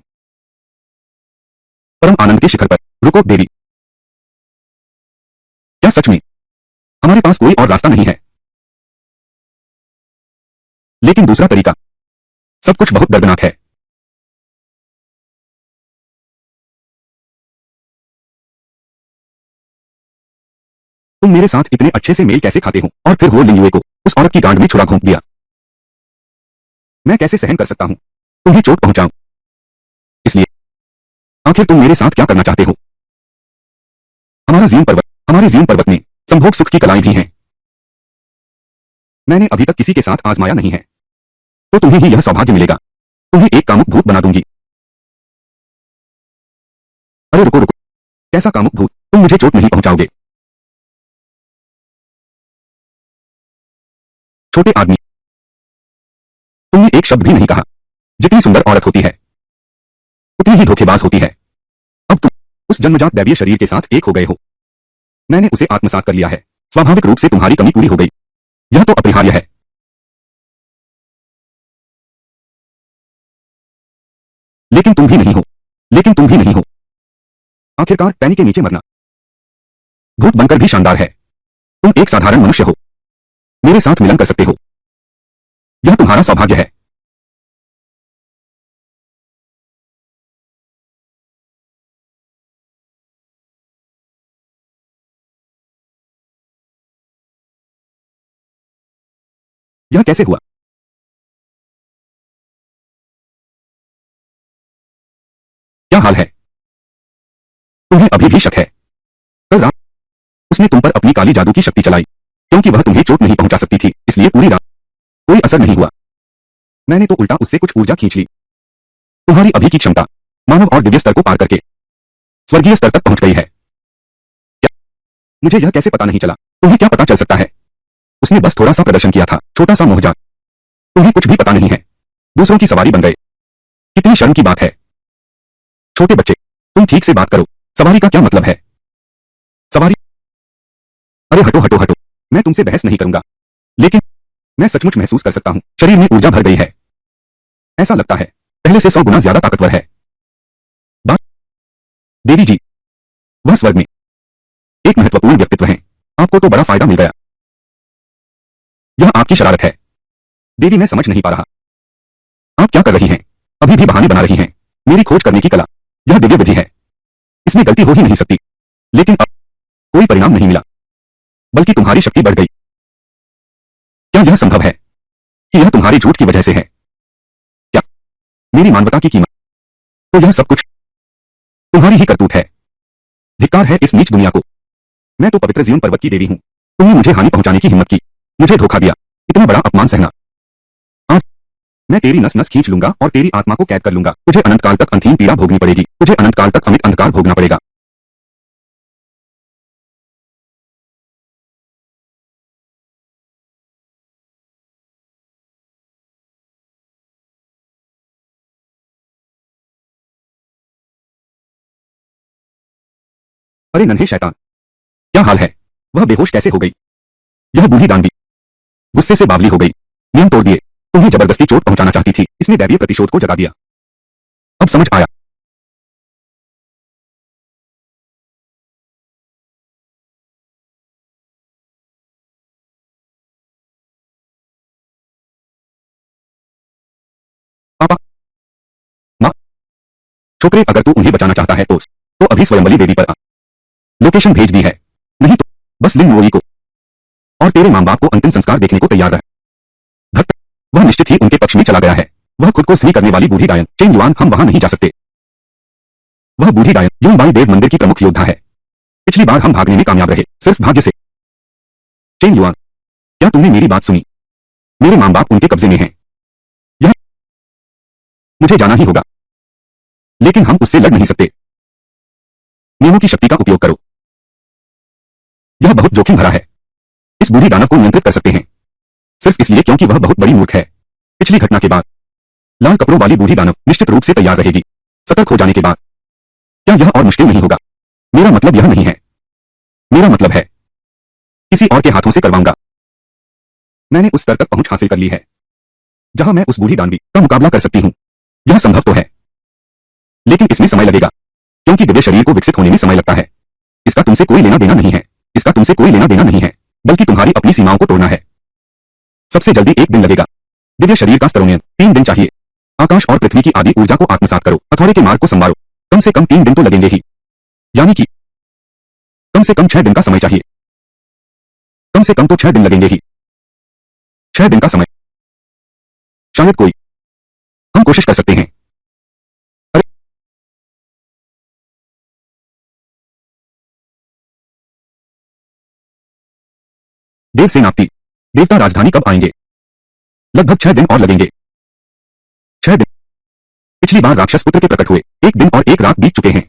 Speaker 1: परम आनंद के शिखर पर। रुको देवी, क्या सच में हमारे पास कोई और रास्ता नहीं है? लेकिन दूसरा तरीका सब कुछ बहुत दर्दनाक है। तुम मेरे साथ इतने अच्छे से मेल कैसे खाते हो? और फिर हो लिंगुए को उस औरत की गांड में छुरा घोंप दिया। मैं कैसे सहन कर सकता हूं तुम्हें चोट पहुंचाऊं? इसलिए आखिर तुम मेरे साथ क्या करना चाहते हो? हमारे जीवन पर्वत में संभोग सुख की कलाएं भी हैं। मैंने अभी तक किसी के साथ आजमाया नहीं है, तो तुम्हें ही यह सौभाग्य मिलेगा। तुम्हें एक कामुक भूत बना दूंगी। अरे रुको रुको, कैसा कामुक भूत? तुम मुझे चोट नहीं पहुंचाओगे। छोटे आदमी, तुमने एक शब्द भी नहीं कहा। जितनी सुंदर औरत होती है उतनी ही धोखेबाज होती है। अब तुम उस जन्मजात दैवीय शरीर के साथ एक हो गए हो। मैंने उसे आत्मसात कर लिया है। स्वाभाविक रूप से तुम्हारी कमी पूरी हो गई। यह तो अपरिहार्य है। लेकिन तुम भी नहीं हो। लेकिन तुम भी नहीं हो। आखिरकार पैनी के नीचे मरना भूत बनकर भी शानदार है। तुम एक साधारण मनुष्य हो, मेरे साथ मिलन कर सकते हो। यह तुम्हारा सौभाग्य है। यह कैसे हुआ? क्या हाल है? तुम्हें अभी भी शक है? कल रात उसने तुम पर अपनी काली जादू की शक्ति चलाई। क्योंकि वह तुम्हें चोट नहीं पहुंचा सकती थी, इसलिए पूरी रात कोई असर नहीं हुआ। मैंने तो उल्टा उससे कुछ ऊर्जा खींच ली। तुम्हारी अभी की क्षमता मानव और दिव्य स्तर को पार करके स्वर्गीय स्तर तक पहुंच गई है। क्या? मुझे यह कैसे पता नहीं चला? तुम्हें क्या पता चल सकता है? उसने बस थोड़ा सा प्रदर्शन किया था, छोटा सा मोहजात। तुम्हें कुछ भी पता नहीं है। दूसरों की सवारी बन गए। कितनी शर्म की बात है। छोटे बच्चे, तुम ठीक से बात करो। सवारी का क्या मतलब है? सवारी? अरे हटो हटो हटो, मैं तुमसे बहस नहीं करूंगा। लेकिन मैं सचमुच महसूस कर सकता हूं, शरीर में ऊर्जा भर गई है। ऐसा लगता है पहले से 100 गुना ज्यादा ताकतवर है। बात देवी जी, वह स्वर्ग में एक महत्वपूर्ण व्यक्तित्व है। आपको तो बड़ा फायदा मिल गया। यह आपकी शरारत है। देवी, मैं समझ नहीं पा रहा आप क्या कर रही हैं। अभी भी बहाने बना रही हैं। मेरी खोज करने की कला, यह दिव्य विधि है। इसमें गलती हो ही नहीं सकती। लेकिन अब कोई परिणाम नहीं मिला, बल्कि तुम्हारी शक्ति बढ़ गई। क्या यह संभव है कि यह तुम्हारे झूठ की वजह से है? क्या मेरी मानवता की कीमत? तो यह सब कुछ तुम्हारी ही करतूत है। धिक्कार है इस नीच दुनिया को। मैं तो पवित्र जीवन पर्वत की देवी हूं। तुमने मुझे हानि पहुंचाने की हिम्मत की, मुझे धोखा दिया। इतना बड़ा अपमान सहना। आज मैं तेरी नस नस खींच लूंगा और तेरी आत्मा को कैद कर लूंगा। तुझे अनंत काल तक अंतहीन पीड़ा भोगनी पड़ेगी। तुझे अनंत काल तक अमित अंधकार भोगना पड़ेगा। अरे नन्हे शैतान, क्या हाल है? वह बेहोश कैसे हो गई? यह बूढ़ी दानवी गुस्से से बावली हो गई। नियम तोड़ दिए। तुम्हें जबरदस्ती चोट पहुंचाना चाहती थी, इसने दैवीय प्रतिशोध को जगा दिया। अब समझ आया। पापा, माँ, छोकरे, अगर तू उन्हें बचाना चाहता है तो अभी स्वयंबली देवी पर आ। लोकेशन भेज दी है। नहीं तो बस लिंग मोई को और तेरे मां बाप को अंतिम संस्कार देखने को तैयार रह। धक, वह निश्चित ही उनके पक्ष में चला गया है। वह खुद को सही करने वाली बूढ़ी डायन चेंग युआन, हम वहां नहीं जा सकते। वह बूढ़ी डायन युंगबाई देव मंदिर की प्रमुख योद्धा है। पिछली बार हम भागने में कामयाब रहे, सिर्फ भाग्य से। चेंग युआन, क्या तुमने मेरी बात सुनी? मेरे मां बाप उनके कब्जे में हैं। यह मुझे जाना ही होगा, लेकिन हम उससे लड़ नहीं सकते। नियमों की शक्ति का उपयोग करो। यह बहुत जोखिम भरा है। इस बूढ़ी दानव को नियंत्रित कर सकते हैं, सिर्फ इसलिए क्योंकि वह बहुत बड़ी मूर्ख है। पिछली घटना के बाद लाल कपड़ों वाली बूढ़ी दानव निश्चित रूप से तैयार रहेगी। सतर्क हो जाने के बाद क्या यह और मुश्किल नहीं होगा? मेरा मतलब यह नहीं है। मेरा मतलब है किसी और के हाथों से करवाऊंगा। मैंने उस स्तर तक पहुंच हासिल कर ली है जहां मैं उस बूढ़ी दानवी का मुकाबला कर सकती हूं। यह संभव तो है, लेकिन इसमें समय लगेगा, क्योंकि दिव्य शरीर को विकसित होने में समय लगता है। इसका तुमसे कोई लेना देना नहीं है। इसका तुमसे कोई लेना देना नहीं है, बल्कि तुम्हारी अपनी सीमाओं को तोड़ना है। सबसे जल्दी 1 दिन लगेगा। दिव्य शरीर का स्तरोन्नयन 3 दिन चाहिए। आकाश और पृथ्वी की आदि ऊर्जा को आत्मसात करो। हथौड़े के मार्ग को संवारो। कम से कम 3 दिन तो लगेंगे ही, यानी कि कम से कम 6 दिन का समय चाहिए। कम से कम तो 6 दिन लगेंगे ही। 6 दिन का समय, शायद कोई। हम कोशिश कर सकते हैं। अरे देव सेनापति, देवता राजधानी कब आएंगे? लगभग 6 दिन और लगेंगे। 6 दिन। पिछली बार राक्षस पुत्र के प्रकट हुए 1 दिन और 1 रात बीत चुके हैं।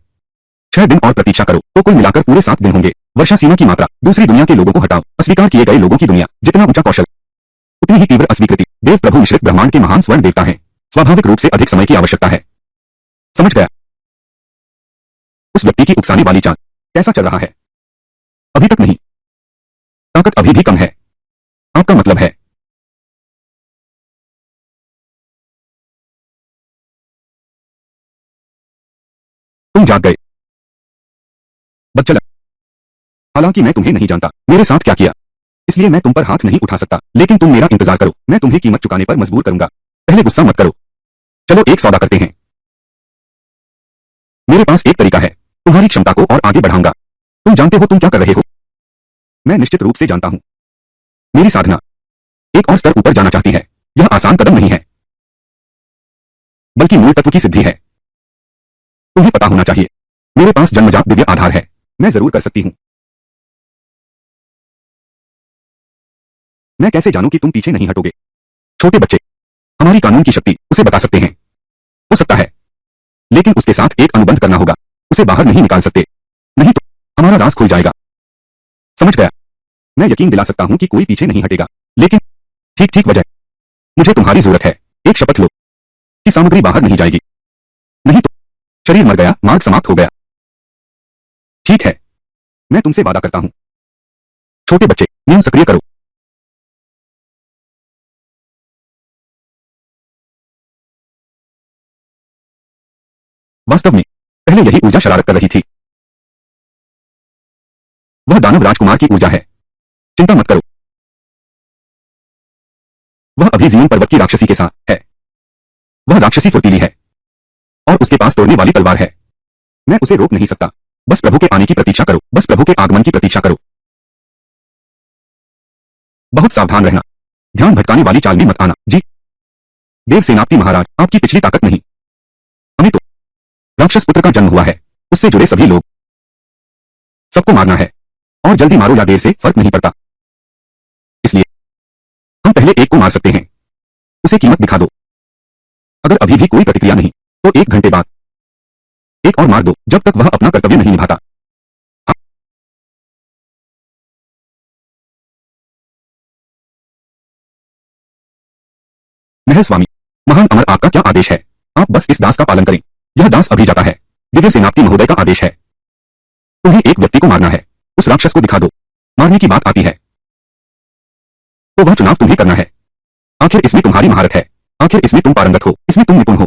Speaker 1: 6 दिन और प्रतीक्षा करो तो कुल मिलाकर पूरे 7 दिन होंगे। वर्षा सीमा की मात्रा, दूसरी दुनिया के लोगों को हटाओ। अस्वीकार किए गए लोगों की दुनिया, जितना ऊंचा कौशल उतनी ही तीव्र अस्वीकृति। देव प्रभु मिश्रित ब्रह्मांड के महान स्वर्ण देवता हैं। स्वाभाविक रूप से अधिक समय की आवश्यकता है। समझ गया? उस व्यक्ति की उकसाने वाली चाल कैसा चल रहा है? अभी तक नहीं। ताकत अभी भी कम है। आपका मतलब है? तुम जाग गए। बच्चल, हालांकि मैं तुम्हें नहीं जानता, मेरे साथ क्या किया, इसलिए मैं तुम पर हाथ नहीं उठा सकता। लेकिन तुम मेरा इंतजार करो, मैं तुम्हें कीमत चुकाने पर मजबूर करूंगा। पहले गुस्सा मत करो। चलो एक सौदा करते हैं। मेरे पास एक तरीका है, तुम्हारी क्षमता को और आगे बढ़ाऊंगा। तुम जानते हो तुम क्या कर रहे हो? मैं निश्चित रूप से जानता हूं। मेरी साधना एक और स्तर ऊपर जाना चाहती है। यह आसान कदम नहीं है, बल्कि मूल तत्व की सिद्धि है। तुम्हें पता होना चाहिए, मेरे पास जन्मजात दिव्य आधार है। मैं जरूर कर सकती हूं। मैं कैसे जानूं कि तुम पीछे नहीं हटोगे? छोटे बच्चे, हमारी कानून की शक्ति उसे बता सकते हैं। हो सकता है, लेकिन उसके साथ एक अनुबंध करना होगा। उसे बाहर नहीं निकाल सकते, नहीं तो हमारा राज खुल जाएगा। समझ गया? मैं यकीन दिला सकता हूं कि कोई पीछे नहीं हटेगा, लेकिन ठीक ठीक वजह। मुझे तुम्हारी जरूरत है। एक शपथ लो कि सामग्री बाहर नहीं जाएगी, नहीं तो शरीर मर गया, मार्ग समाप्त हो गया। ठीक है, मैं तुमसे वादा करता हूं। छोटे बच्चे, नियम सक्रिय करो। वास्तव में पहले यही ऊर्जा शरारत कर रही थी। वह दानव राजकुमार की ऊर्जा है। चिंता मत करो, वह अभी जीवन पर्वत की राक्षसी के साथ है। वह राक्षसी फुर्तीली है और उसके पास तोड़ने वाली तलवार है। मैं उसे रोक नहीं सकता। बस प्रभु के आने की प्रतीक्षा करो, बस प्रभु के आगमन की प्रतीक्षा करो। बहुत सावधान रहना, ध्यान भटकाने वाली चाल में मत आना। जी देव सेनापति महाराज, आपकी पिछली ताकत नहीं। हमें तो राक्षस पुत्र का जन्म हुआ है, उससे जुड़े सभी लोग, सबको मारना है। और जल्दी मारो या देर से फर्क नहीं पड़ता। इसलिए हम पहले एक को मार सकते हैं। उसे कीमत दिखा दो। अगर अभी भी कोई प्रतिक्रिया नहीं, तो 1 घंटे बाद एक और मार दो, जब तक वह अपना कर्तव्य नहीं निभाता। हाँ, महल स्वामी, महान अमर, आपका क्या आदेश है? आप बस इस दास का पालन करें। यह दास अभी जाता है। दिव्य सेनापति महोदय का आदेश है। तुम्हें एक व्यक्ति को मारना है। उस राक्षस को दिखा दो। मारने की बात आती है तो वह चुनाव तुम्हें करना है। आखिर इसमें तुम्हारी महारत है। आखिर इसमें तुम पारंगत हो, इसमें तुम निपुण हो।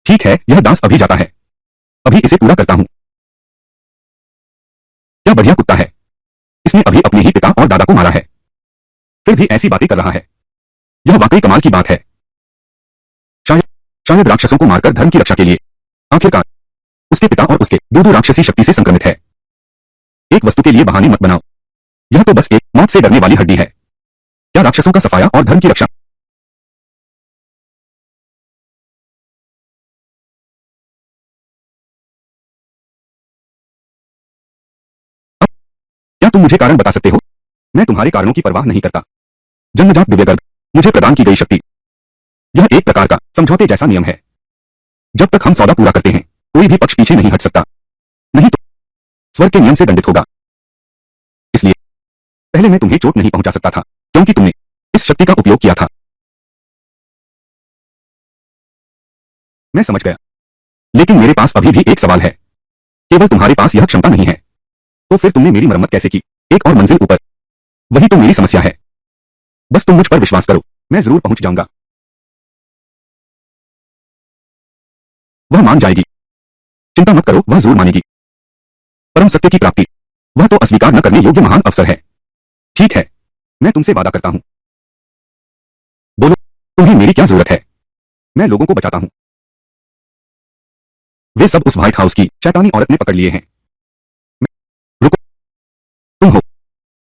Speaker 1: ठीक है, यह दास अभी जाता है। अभी इसे पूरा करता हूं। क्या बढ़िया कुत्ता है। इसने अभी अपने ही पिता और दादा को मारा है, फिर भी ऐसी बातें कर रहा है। यह वाकई कमाल की बात है। शायद शायद राक्षसों को मारकर धर्म की रक्षा के लिए। आखिरकार उसके पिता और उसके दो राक्षसी शक्ति से संक्रमित है। एक वस्तु के लिए बहाने मत बनाओ। यह तो बस एक मौत से डरने वाली हड्डी है। क्या राक्षसों का सफाया और धर्म की रक्षा? अब क्या तुम मुझे कारण बता सकते हो? मैं तुम्हारे कारणों की परवाह नहीं करता। जन्मजात दिव्य गर्भ, मुझे प्रदान की गई शक्ति, यह एक प्रकार का समझौते जैसा नियम है। जब तक हम सौदा पूरा करते हैं, कोई भी पक्ष पीछे नहीं हट सकता, नहीं तो स्वर्ग के नियम से दंडित होगा। इसलिए पहले मैं तुम्हें चोट नहीं पहुंचा सकता था, क्योंकि तुमने इस शक्ति का उपयोग किया था। मैं समझ गया, लेकिन मेरे पास अभी भी एक सवाल है। केवल तुम्हारे पास यह क्षमता नहीं है, तो फिर तुमने मेरी मरम्मत कैसे की? एक और मंजिल ऊपर, वही तो मेरी समस्या है। बस तुम मुझ पर विश्वास करो, मैं जरूर पहुंच जाऊंगा। वह मान जाएगी। चिंता मत करो, वह जरूर मानेगी। परम सत्य की प्राप्ति, वह तो अस्वीकार न करने योग्य महान अवसर है। ठीक है, मैं तुमसे वादा करता हूं। बोलो, तुम्हें मेरी क्या जरूरत है? मैं लोगों को बचाता हूं। वे सब उस व्हाइट हाउस की शैतानी औरत ने पकड़ लिए हैं।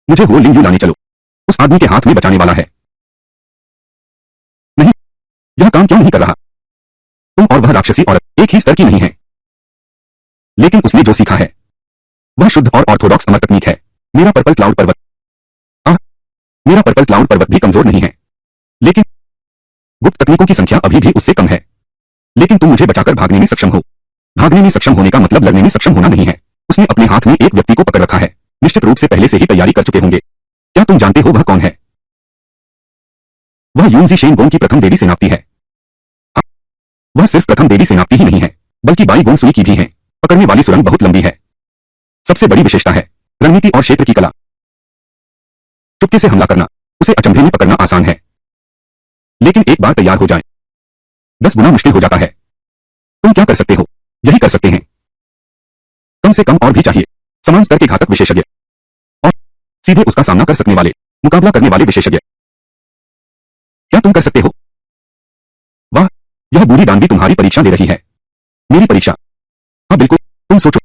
Speaker 1: मुझे वो लिंग यू लाने चलो। उस आदमी के हाथ में बचाने वाला है। नहीं, यह काम क्यों नहीं कर रहा? तुम और वह राक्षसी औरत एक ही स्तर की नहीं है। लेकिन उसने जो सीखा है वह शुद्ध और ऑर्थोडॉक्स अमर तकनीक है। मेरा पर्पल क्लाउड पर्वत मेरा पर्पल क्लाउड पर्वत भी कमजोर नहीं है, लेकिन गुप्त तकनीकों की संख्या अभी भी उससे कम है। लेकिन तुम मुझे बचाकर भागने में सक्षम हो। भागने में सक्षम होने का मतलब लड़ने में सक्षम होना नहीं है। उसने अपने हाथ में एक व्यक्ति को पकड़ रखा है। निश्चित रूप से पहले से ही तैयारी कर चुके होंगे। क्या तुम जानते हो वह कौन है? वह यूनजी शेन गोंग की प्रथम देवी सेनापति है। हाँ, वह सिर्फ प्रथम देवी सेनापति ही नहीं है, बल्कि बाई गोंग सुई की भी है। पकड़ने वाली सुरंग बहुत लंबी है। सबसे बड़ी विशेषता है रणनीति और क्षेत्र की कला। चुपके से हमला करना, उसे अचंभे में पकड़ना आसान है, लेकिन एक बार तैयार हो जाए 10 गुना मुश्किल हो जाता है। तुम क्या कर सकते हो? यही कर सकते हैं। कम से कम और भी चाहिए समान स्तर के घातक विशेषज्ञ और सीधे उसका सामना कर सकने वाले, मुकाबला करने वाले विशेषज्ञ। क्या तुम कर सकते हो? वाह, यह बूढ़ी दानवी तुम्हारी परीक्षा ले रही है। मेरी परीक्षा? हाँ बिल्कुल। तुम सोचो,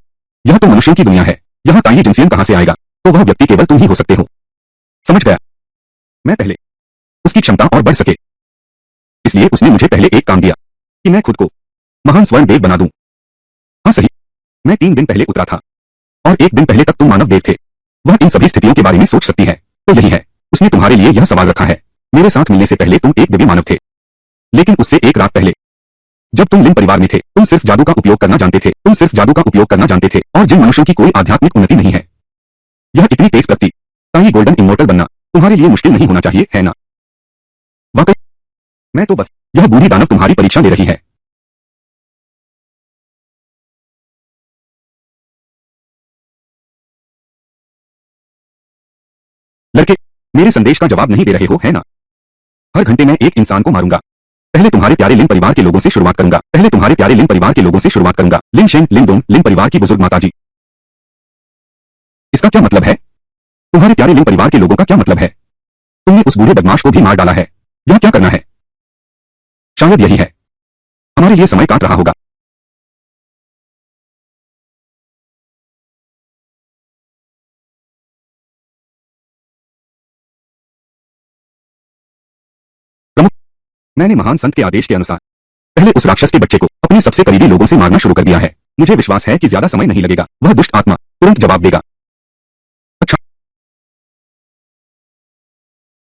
Speaker 1: यह तो मनुष्यों की दुनिया है। यहाँ ताई जिनसियन कहां से आएगा? तो वह व्यक्ति केवल तुम ही हो सकते हो। समझ गया। मैं पहले उसकी क्षमता और बढ़ सके, इसलिए उसने मुझे पहले एक काम दिया कि मैं खुद को महान स्वर्ण देव बना दूं। हाँ सही, मैं 3 दिन पहले उतरा था और 1 दिन पहले तक तुम मानव देव थे। वह इन सभी स्थितियों के बारे में सोच सकती है, तो यही है। उसने तुम्हारे लिए यह सवाल रखा है। मेरे साथ मिलने से पहले तुम एक दिव्य मानव थे, लेकिन उससे एक रात पहले जब तुम लिन परिवार में थे, तुम सिर्फ जादू का उपयोग करना जानते थे। तुम सिर्फ जादू का उपयोग करना जानते थे और जिन मनुष्यों की कोई आध्यात्मिक उन्नति नहीं है। यह इतनी तेज प्रगति, ताई गोल्डन इमोर्टल बनना तुम्हारे लिए मुश्किल नहीं होना चाहिए, है ना? वाकई मैं तो बस, यह बूढ़ी दानव तुम्हारी परीक्षा ले रही है। लड़के, मेरे संदेश का जवाब नहीं दे रहे हो, है ना? हर घंटे मैं एक इंसान को मारूंगा। पहले तुम्हारे प्यारे लिन परिवार के लोगों से शुरुआत करूंगा। पहले तुम्हारे प्यारे लिन परिवार के लोगों से शुरुआत करूंगा। लिन शेन, लिन दोंग, लिन परिवार की बुजुर्ग माताजी। इसका क्या मतलब है? तुम्हारे प्यारे लिन परिवार के लोगों का क्या मतलब है? तुमने उस बूढ़े बदमाश को भी मार डाला है। यह क्या करना है? शायद यही है। हमारे लिए समय काट रहा होगा। प्रमुख, मैंने महान संत के आदेश के अनुसार पहले उस राक्षस के बच्चे को अपने सबसे करीबी लोगों से मारना शुरू कर दिया है। मुझे विश्वास है कि ज्यादा समय नहीं लगेगा। वह दुष्ट आत्मा तुरंत जवाब देगा। अच्छा,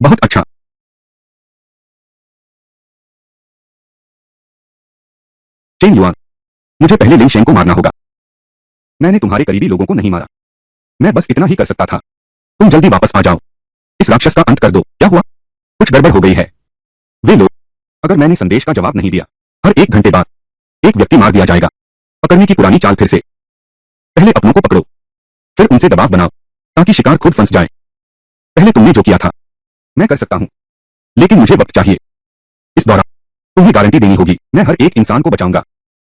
Speaker 1: बहुत अच्छा। चेन युआन, मुझे पहले लिन शेंग को मारना होगा। मैंने तुम्हारे करीबी लोगों को नहीं मारा। मैं बस इतना ही कर सकता था। तुम जल्दी वापस आ जाओ। इस राक्षस का अंत कर दो। क्या हुआ? कुछ गड़बड़ हो गई है। वे लोग, अगर मैंने संदेश का जवाब नहीं दिया, हर 1 घंटे बाद एक व्यक्ति मार दिया जाएगा। पकड़ने की पुरानी चाल फिर से। पहले अपनों को पकड़ो, फिर उनसे दबाव बनाओ ताकि शिकार खुद फंस जाए। पहले तुमने जो किया था मैं कर सकता हूं, लेकिन मुझे वक्त चाहिए। इस दौरान तुम्हें गारंटी देनी होगी। मैं हर एक इंसान को बचाऊंगा।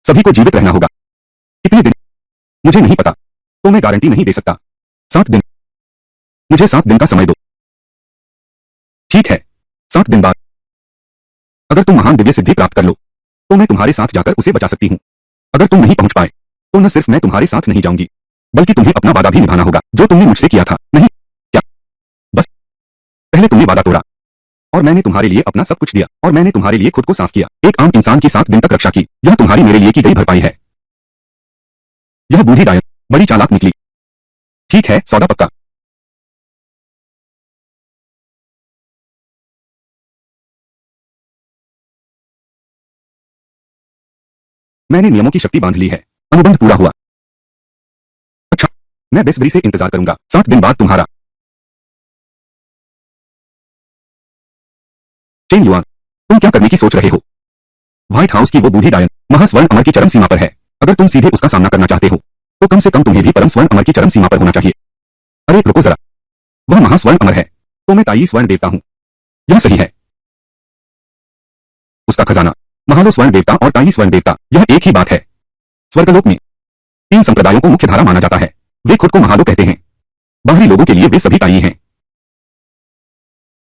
Speaker 1: सभी को जीवित रहना होगा। कितने दिन मुझे नहीं पता, तो मैं गारंटी नहीं दे सकता। 7 दिन। मुझे 7 दिन का समय दो। ठीक है, 7 दिन बाद अगर तुम महान दिव्य सिद्धि प्राप्त कर लो तो मैं तुम्हारे साथ जाकर उसे बचा सकती हूँ। अगर तुम नहीं पहुंच पाए तो न सिर्फ मैं तुम्हारे साथ नहीं जाऊंगी, बल्कि तुम्हें अपना वादा भी निभाना होगा जो तुमने मुझसे किया था। नहीं क्या? बस पहले तुमने वादा तोड़ा और मैंने तुम्हारे लिए अपना सब कुछ दिया और मैंने तुम्हारे लिए खुद को साफ किया। एक आम इंसान की 7 दिन तक रक्षा की। यह तुम्हारी मेरे लिए की गई भरपाई है। यह बूढ़ी डायन बड़ी चालाक निकली। ठीक है, सौदा पक्का। मैंने नियमों की शक्ति बांध ली है। अनुबंध पूरा हुआ। अच्छा, मैं बेसब्री से इंतजार करूंगा। 7 दिन बाद तुम्हारा। चेन युआन, तुम क्या करने की सोच रहे हो? व्हाइट हाउस की वो बूढ़ी डायन महास्वर्ण अमर की चरम सीमा पर है। अगर तुम सीधे उसका सामना करना चाहते हो तो कम से कम तुम्हें भी परम स्वर्ण अमर की चरम सीमा पर होना चाहिए। अरे रुको जरा, वह महास्वर्ण अमर है तो मैं ताई स्वर्ण देवता हूं। यह सही है। उसका खजाना महालो स्वर्ण देवता और ताई स्वर्ण देवता, यह एक ही बात है। स्वर्गलोक में 3 संप्रदायों को मुख्य धारा माना जाता है। वे खुद को महालो कहते हैं। बाहरी लोगों के लिए वे सभी ताई हैं।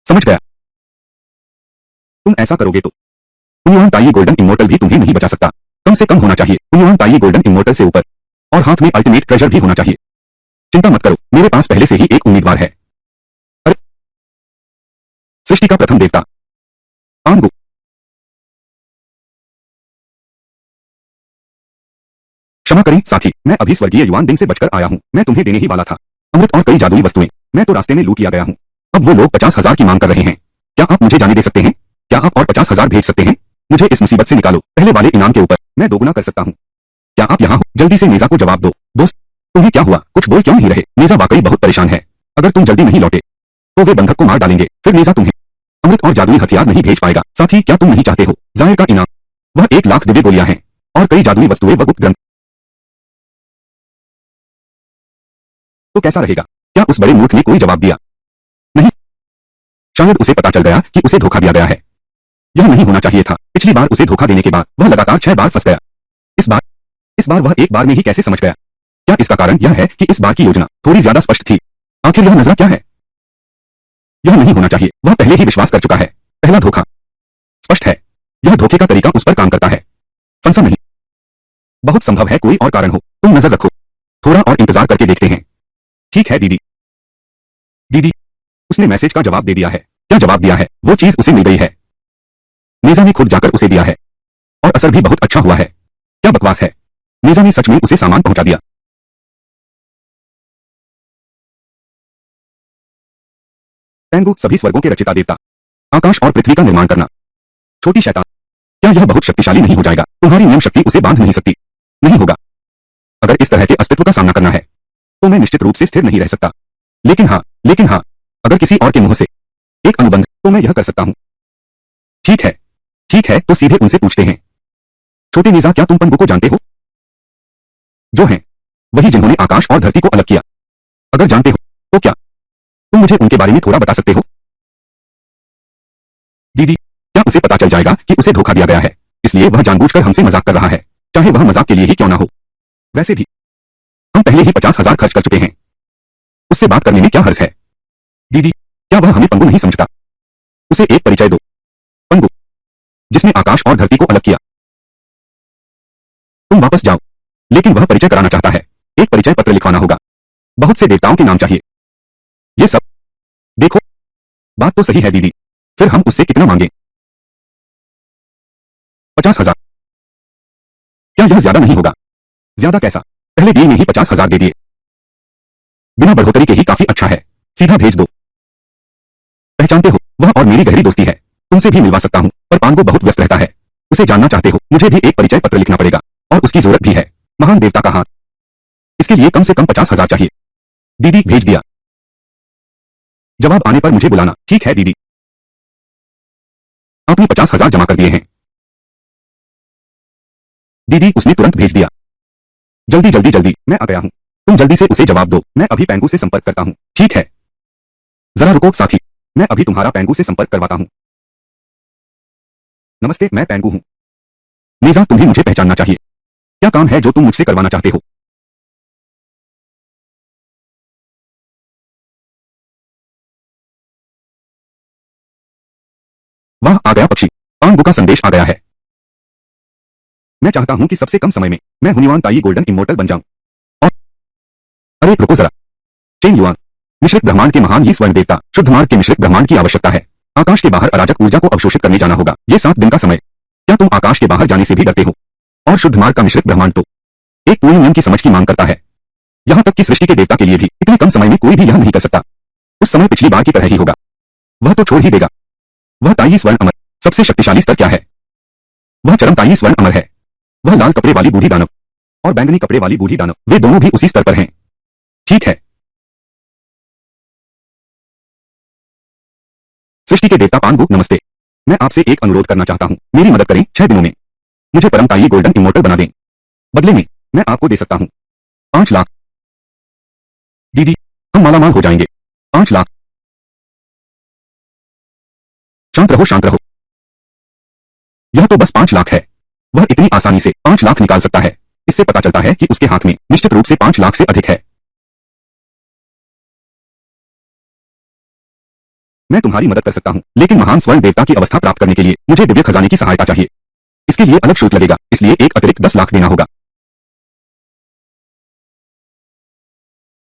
Speaker 1: समझ गया? तुम ऐसा करोगे तो उन्युआन ताई गोल्डन इमोर्टल भी तुम्हें नहीं बचा सकता। कम से कम होना चाहिए उन्युआन ताई गोल्डन इमोर्टल से ऊपर, और हाथ में अल्टीमेट ट्रेजर भी होना चाहिए। चिंता मत करो, मेरे पास पहले से ही एक उम्मीदवार है। सृष्टि का प्रथम देवता पांगु। क्षमा करें साथी, मैं अभी स्वर्गीय युआन डिंग से बचकर आया हूँ। मैं तुम्हें देने ही वाला था अमृत और कई जादुई वस्तुएं। मैं तो रास्ते में लूट लिया गया हूँ। अब वो लोग 50,000 की मांग कर रहे हैं। क्या आप मुझे जाने दे सकते हैं? क्या आप और 50,000 भेज सकते हैं? मुझे इस मुसीबत से निकालो। पहले वाले इनाम के ऊपर मैं दोगुना कर सकता हूँ। क्या आप यहाँ हो? जल्दी से नेजा को जवाब दो। दोस्त, तुम्हें क्या हुआ? कुछ बोल क्यों नहीं रहे? नेजा वाकई बहुत परेशान है। अगर तुम जल्दी नहीं लौटे तो वे बंधक को मार डालेंगे। फिर नेजा तुम्हें अमृत और जादुई हथियार नहीं भेज पाएगा। साथ ही क्या तुम नहीं चाहते हो जाहिर का इनाम? वह 1,00,000 दिव्य गोलियां हैं और कई जादुई वस्तुएं व गुप्त ग्रंथ। तो कैसा रहेगा? क्या उस बड़े मूर्ख ने कोई जवाब दिया? नहीं। शायद उसे पता चल गया कि उसे धोखा दिया गया है। यह नहीं होना चाहिए था। पिछली बार उसे धोखा देने के बाद वह लगातार 6 बार फंस गया। इस बार वह एक बार में ही कैसे समझ गया? क्या इसका कारण यह है कि इस बार की योजना थोड़ी ज्यादा स्पष्ट थी? आखिर यह नजर क्या है? यह नहीं होना चाहिए। वह पहले ही विश्वास कर चुका है। पहला धोखा स्पष्ट है। यह धोखे का तरीका उस पर काम करता है। फंसा नहीं। बहुत संभव है कोई और कारण हो। तुम नजर रखो। थोड़ा और इंतजार करके देखते हैं। ठीक है दीदी। दीदी, उसने मैसेज का जवाब दे दिया है। क्या जवाब दिया है? वो चीज उसे मिल गई है। नेजा ने खुद जाकर उसे दिया है और असर भी बहुत अच्छा हुआ है। क्या बकवास है? नेजा ने सच में उसे सामान पहुंचा दिया। पेंगु, सभी स्वर्गों के रचिता देवता, आकाश और पृथ्वी का निर्माण करना। छोटी शैतान, क्या यह बहुत शक्तिशाली नहीं हो जाएगा? तुम्हारी नियम शक्ति उसे बांध नहीं सकती। नहीं होगा। अगर इस तरह के अस्तित्व का सामना करना है तो मैं निश्चित रूप से स्थिर नहीं रह सकता। लेकिन हाँ, अगर किसी और के मुंह से एक अनुबंध तो मैं यह कर सकता हूं। ठीक है तो सीधे उनसे पूछते हैं। छोटे नेजा, क्या तुम पेंगु को जानते हो? जो हैं वही जिन्होंने आकाश और धरती को अलग किया। अगर जानते हो तो क्या तुम मुझे उनके बारे में थोड़ा बता सकते हो? दीदी, क्या उसे पता चल जाएगा कि उसे धोखा दिया गया है, इसलिए वह जानबूझकर हमसे मजाक कर रहा है, चाहे वह मजाक के लिए ही क्यों ना हो। वैसे भी हम पहले ही 50,000 खर्च कर चुके हैं। उससे बात करने में क्या हर्ज है? दीदी, क्या वह हमें पेंगु नहीं समझता? उसे एक परिचय दो। पेंगु, जिसने आकाश और धरती को अलग किया। तुम वापस जाओ। लेकिन वह परिचय कराना चाहता है। एक परिचय पत्र लिखवाना होगा। बहुत से देवताओं के नाम चाहिए। ये सब देखो। बात तो सही है दीदी। फिर हम उससे कितना मांगे? 50,000। क्या यह ज्यादा नहीं होगा? ज्यादा कैसा? पहले डील में ही 50,000 दे दिए। बिना बढ़ोतरी के ही काफी अच्छा है। सीधा भेज दो। पहचानते हो, वह और मेरी गहरी दोस्ती है। तुमसे भी मिलवा सकता हूँ, पर पांगु बहुत व्यस्त रहता है। उसे जानना चाहते हो? मुझे भी एक परिचय पत्र लिखना पड़ेगा और उसकी जरूरत भी है। महान देवता का हाथ। इसके लिए कम से कम 50,000 चाहिए। दीदी, भेज दिया। जवाब आने पर मुझे बुलाना। ठीक है दीदी। आपने 50,000 जमा कर दिए हैं। दीदी, उसने तुरंत भेज दिया। जल्दी, मैं आ गया हूं। तुम जल्दी से उसे जवाब दो। मैं अभी पेंगु से संपर्क करता हूं। ठीक है। जरा रुको साथी, मैं अभी तुम्हारा पेंगु से संपर्क करवाता हूं। नमस्ते, मैं पेंगु हूं। नेजा, तुम्हें मुझे पहचानना चाहिए। क्या काम है जो तुम मुझसे करवाना चाहते हो? वाह, आ गया पक्षी। पांगु का संदेश आ गया है। मैं चाहता हूं कि सबसे कम समय में मैं हुनिवान ताई गोल्डन इमोर्टल बन जाऊं। और अरे रुको जरा। चेन युआन, मिश्रित ब्रह्मांड के महान ही स्वर्ण देवता, शुद्ध मार्ग के मिश्रित ब्रह्मांड की आवश्यकता है। आकाश के बाहर अराजक ऊर्जा को अवशोषित करने जाना होगा। ये 7 दिन का समय। क्या तुम आकाश के बाहर जाने से भी डरते हो? और शुद्ध मार्ग का मिश्रित ब्रह्मांड तो एक पूर्ण नियम की समझ की मांग करता है। यहां तक कि सृष्टि के देवता के लिए भी इतने कम समय में कोई भी यह नहीं कर सकता। उस समय पिछली बार की तरह ही होगा। वह तो छोड़ ही देगा। वह ताई स्वर्ण अमर सबसे शक्तिशाली स्तर क्या है? वह चरम ताई स्वर्ण अमर है। वह लाल कपड़े वाली बूढ़ी दानव और बैंगनी कपड़े वाली बूढ़ी दानव, वे दोनों भी उसी स्तर पर हैं। ठीक है। सृष्टि के देवता पांगु, नमस्ते। मैं आपसे एक अनुरोध करना चाहता हूं। मेरी मदद करें। 6 दिनों में मुझे परम ताई गोल्डन इमोर्टल बना दें। बदले में मैं आपको दे सकता हूं 5 लाख। दीदी, हम मालामाल हो जाएंगे। 5 लाख। शांत रहो। यह तो बस 5 लाख है। वह इतनी आसानी से 5 लाख निकाल सकता है। इससे पता चलता है कि उसके हाथ में निश्चित रूप से 5 लाख से अधिक है। मैं तुम्हारी मदद कर सकता हूं, लेकिन महान स्वर्ण देवता की अवस्था प्राप्त करने के लिए मुझे दिव्य खजाने की सहायता चाहिए। इसके लिए अलग शुल्क लगेगा, इसलिए एक अतिरिक्त 10 लाख देना होगा।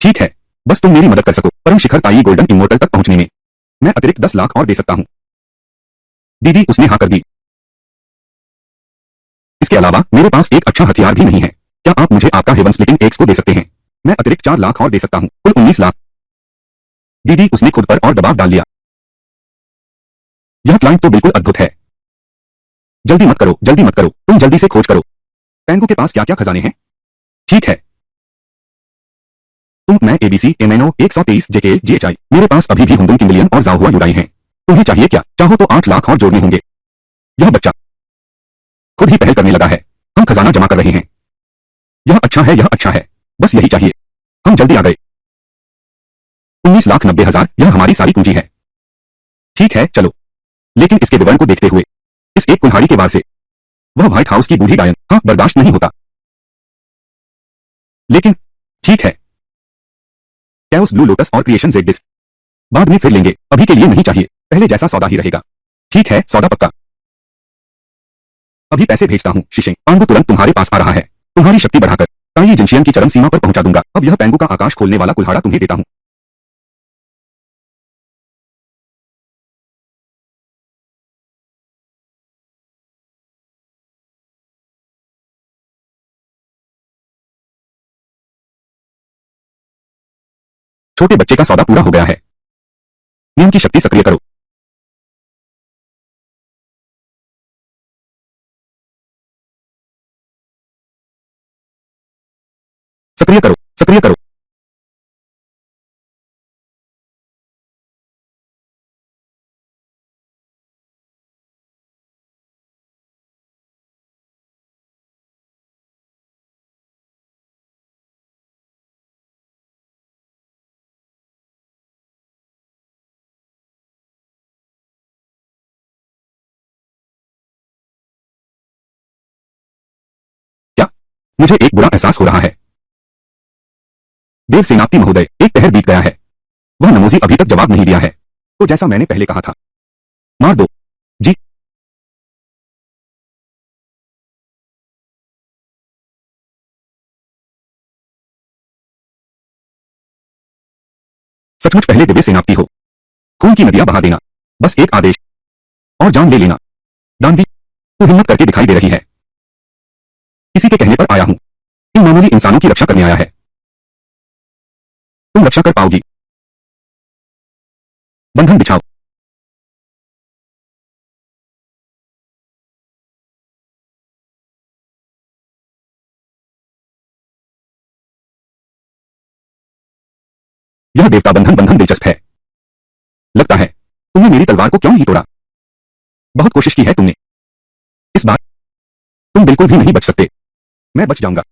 Speaker 1: ठीक है, बस तुम मेरी मदद कर सको परम शिखर ताई गोल्डन इमोर्टल तक पहुंचने में। मैं अतिरिक्त 10 लाख और दे सकता हूं। दीदी उसने हाँ कर दी। इसके अलावा मेरे पास एक अच्छा हथियार भी नहीं है। क्या आप मुझे आपका हेवन स्प्लिटिंग एक्स को दे सकते हैं? मैं अतिरिक्त 4 लाख और दे सकता हूं, कुल 19 लाख। दीदी उसने खुद पर और दबाव डाल लिया। यह क्लाइंट तो बिल्कुल अद्भुत है। जल्दी मत करो, जल्दी मत करो, तुम जल्दी से खोज करो। पेंगो के पास क्या क्या खजाने हैं? ठीक है। मैं एबीसी एमएनओ 123 जेके जीएचआई। मेरे पास अभी भी हुंडुम किंगलियन और जाहुआ युडाई हैं। तुम्हें चाहिए क्या? चाहो तो 8 लाख और जोड़ने होंगे। यह बच्चा खुद ही पहल करने लगा है। हम खजाना जमा कर रहे हैं। यह अच्छा है, यह अच्छा है। बस यही चाहिए। हम जल्दी आ गए। 19,90,000, यह हमारी सारी पूंजी है। ठीक है, चलो। लेकिन इसके विवरण को देखते हुए इस एक कुल्हाड़ी के बाद से वह व्हाइट हाउस की बूढ़ी डायन, हाँ, बर्दाश्त नहीं होता। लेकिन ठीक है, कैओस ब्लू लोटस और क्रिएशन जेड डिस्क बाद में फिर लेंगे, अभी के लिए नहीं चाहिए। पहले जैसा सौदा ही रहेगा। ठीक है, सौदा पक्का। अभी पैसे भेजता हूँ। शिशिंग पांडु तुरंत तुम्हारे पास आ रहा है। तुम्हारी शक्ति बढ़ाकर ताई जिनशियन की चरम सीमा पर पहुंचा दूंगा। अब यह पेंगु का आकाश खोलने वाला कुल्हाड़ा तुम्हें देता हूं। छोटे बच्चे का सौदा पूरा हो गया है। नियम की शक्ति सक्रिय करो। सक्रिय करो, सक्रिय करो। क्या? मुझे एक बुरा एहसास हो रहा है। देव सेनापति महोदय, एक पहर बीत गया है। वह नमोजी अभी तक जवाब नहीं दिया है। तो जैसा मैंने पहले कहा था, मार दो। जी। सचमुच पहले दिव्य सेनापति हो। खून की नदियां बहा देना। बस एक आदेश और जान ले लेना। दानवी, तू हिम्मत करके दिखाई दे रही है। किसी के कहने पर आया हूं। इन मामूली इंसानों की रक्षा करने आया है। तुम रक्षा कर पाओगी। बंधन बिछाओ। यह देवता बंधन बंधन दिलचस्प है। लगता है तुमने मेरी तलवार को क्यों नहीं तोड़ा। बहुत कोशिश की है तुमने। इस बार तुम बिल्कुल भी नहीं बच सकते। मैं बच जाऊंगा।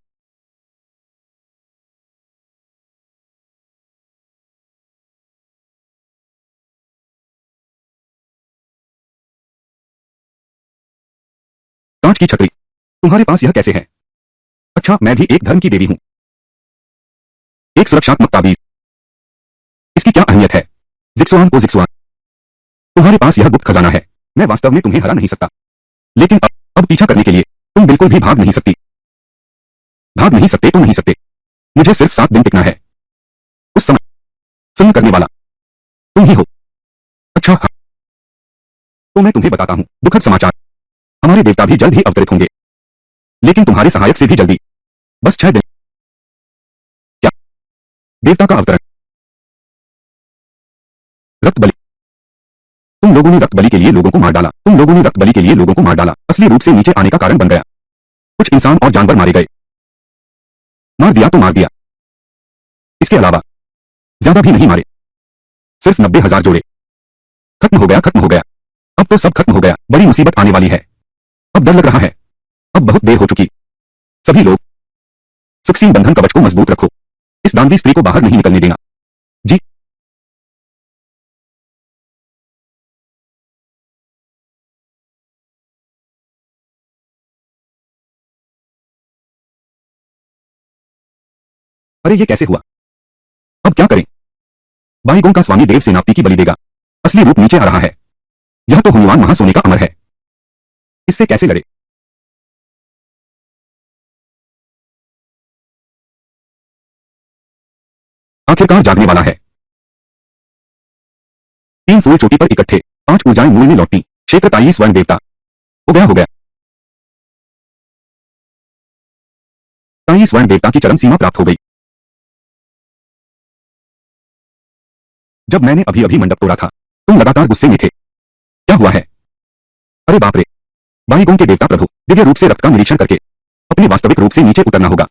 Speaker 1: कांच की छतरी, तुम्हारे पास यह कैसे है? अच्छा, मैं भी एक धर्म की देवी हूं। एक सुरक्षात्मक ताबीज, इसकी क्या अहमियत है? जिक्सुआन ओ जिक्सुआन, तुम्हारे पास यह गुप्त खजाना है। मैं वास्तव में तुम्हें हरा नहीं सकता। लेकिन अब पीछा करने के लिए तुम बिल्कुल भी भाग नहीं सकती। भाग नहीं सकते तो नहीं सकते। मुझे सिर्फ 7 दिन टिकना है। उस समय सुन्न करने वाला तुम ही हो। अच्छा हाँ, तो मैं तुम्हें बताता हूं दुखद समाचार। हमारे देवता भी जल्द ही अवतरित होंगे। लेकिन तुम्हारे सहायक से भी जल्दी। बस 6 दिन। क्या? देवता का अवतरण? रक्त बलि? तुम लोगों ने रक्त बलि के लिए लोगों को मार डाला। तुम लोगों ने रक्त बलि के लिए लोगों को मार डाला। असली रूप से नीचे आने का कारण बन गया। कुछ इंसान और जानवर मारे गए। मार दिया तो मार दिया। इसके अलावा ज्यादा भी नहीं मारे। सिर्फ 90,000 जोड़े। खत्म हो गया, खत्म हो गया। अब तो सब खत्म हो गया। बड़ी मुसीबत आने वाली है। अब डर लग रहा है। अब बहुत देर हो चुकी। सभी लोग सुखसीन बंधन कवच को मजबूत रखो। इस दानवी स्त्री को बाहर नहीं निकलने देना। जी। अरे ये कैसे हुआ? अब क्या करें? बाईगों का स्वामी देव सेनापति की बलि देगा। असली रूप नीचे आ रहा है। यह तो हुनुमान महासोने का अमर है। इससे कैसे लड़े? आखिरकार जागने वाला है। 3 फूल चोटी पर इकट्ठे, 5 ऊर्जाएं मूल में लौटती, क्षेत्र ताई स्वर्ण देवता। हो गया। ताई स्वर्ण देवता की चरम सीमा प्राप्त हो गई। जब मैंने अभी अभी मंडप तोड़ा था, तुम लगातार गुस्से में थे। क्या हुआ है? अरे बाप रे! बाईगों के देवता प्रभु, दिव्य रूप से रक्त का निरीक्षण करके अपने वास्तविक रूप से नीचे उतरना होगा।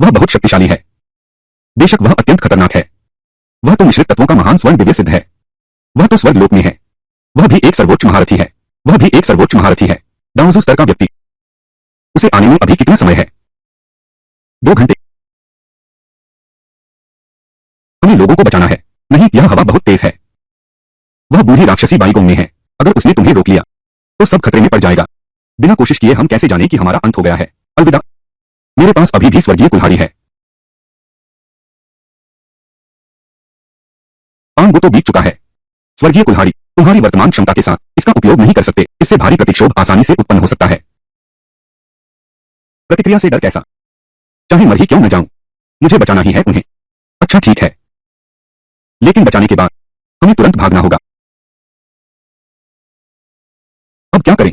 Speaker 1: वह बहुत शक्तिशाली है। बेशक वह अत्यंत खतरनाक है। वह तो मिश्रित तत्वों का महान स्वर्ण दिव्य सिद्ध है। वह तो स्वर्ग लोक में है। वह भी एक सर्वोच्च महारथी है। दाऊजू स्तर का व्यक्ति। उसे आने में अभी कितना समय है? 2 घंटे। हमें लोगों को बचाना है। नहीं, यह हवा बहुत तेज है। वह बूढ़ी राक्षसी बाईगोंग में है। अगर उसने तुम्हें रोक लिया तो सब खतरे में पड़ जाएगा। बिना कोशिश किए हम कैसे जाने कि हमारा अंत हो गया है? अलविदा। मेरे पास अभी भी स्वर्गीय कुल्हाड़ी है। पांगो तो बीत चुका है। स्वर्गीय कुल्हाड़ी, तुम्हारी वर्तमान क्षमता के साथ इसका उपयोग नहीं कर सकते। इससे भारी प्रतिक्षोभ आसानी से उत्पन्न हो सकता है। प्रतिक्रिया से डर कैसा? चाहे मर ही क्यों न जाऊं, मुझे बचाना ही है उन्हें। अच्छा ठीक है, लेकिन बचाने के बाद हमें तुरंत भागना होगा। अब क्या करें?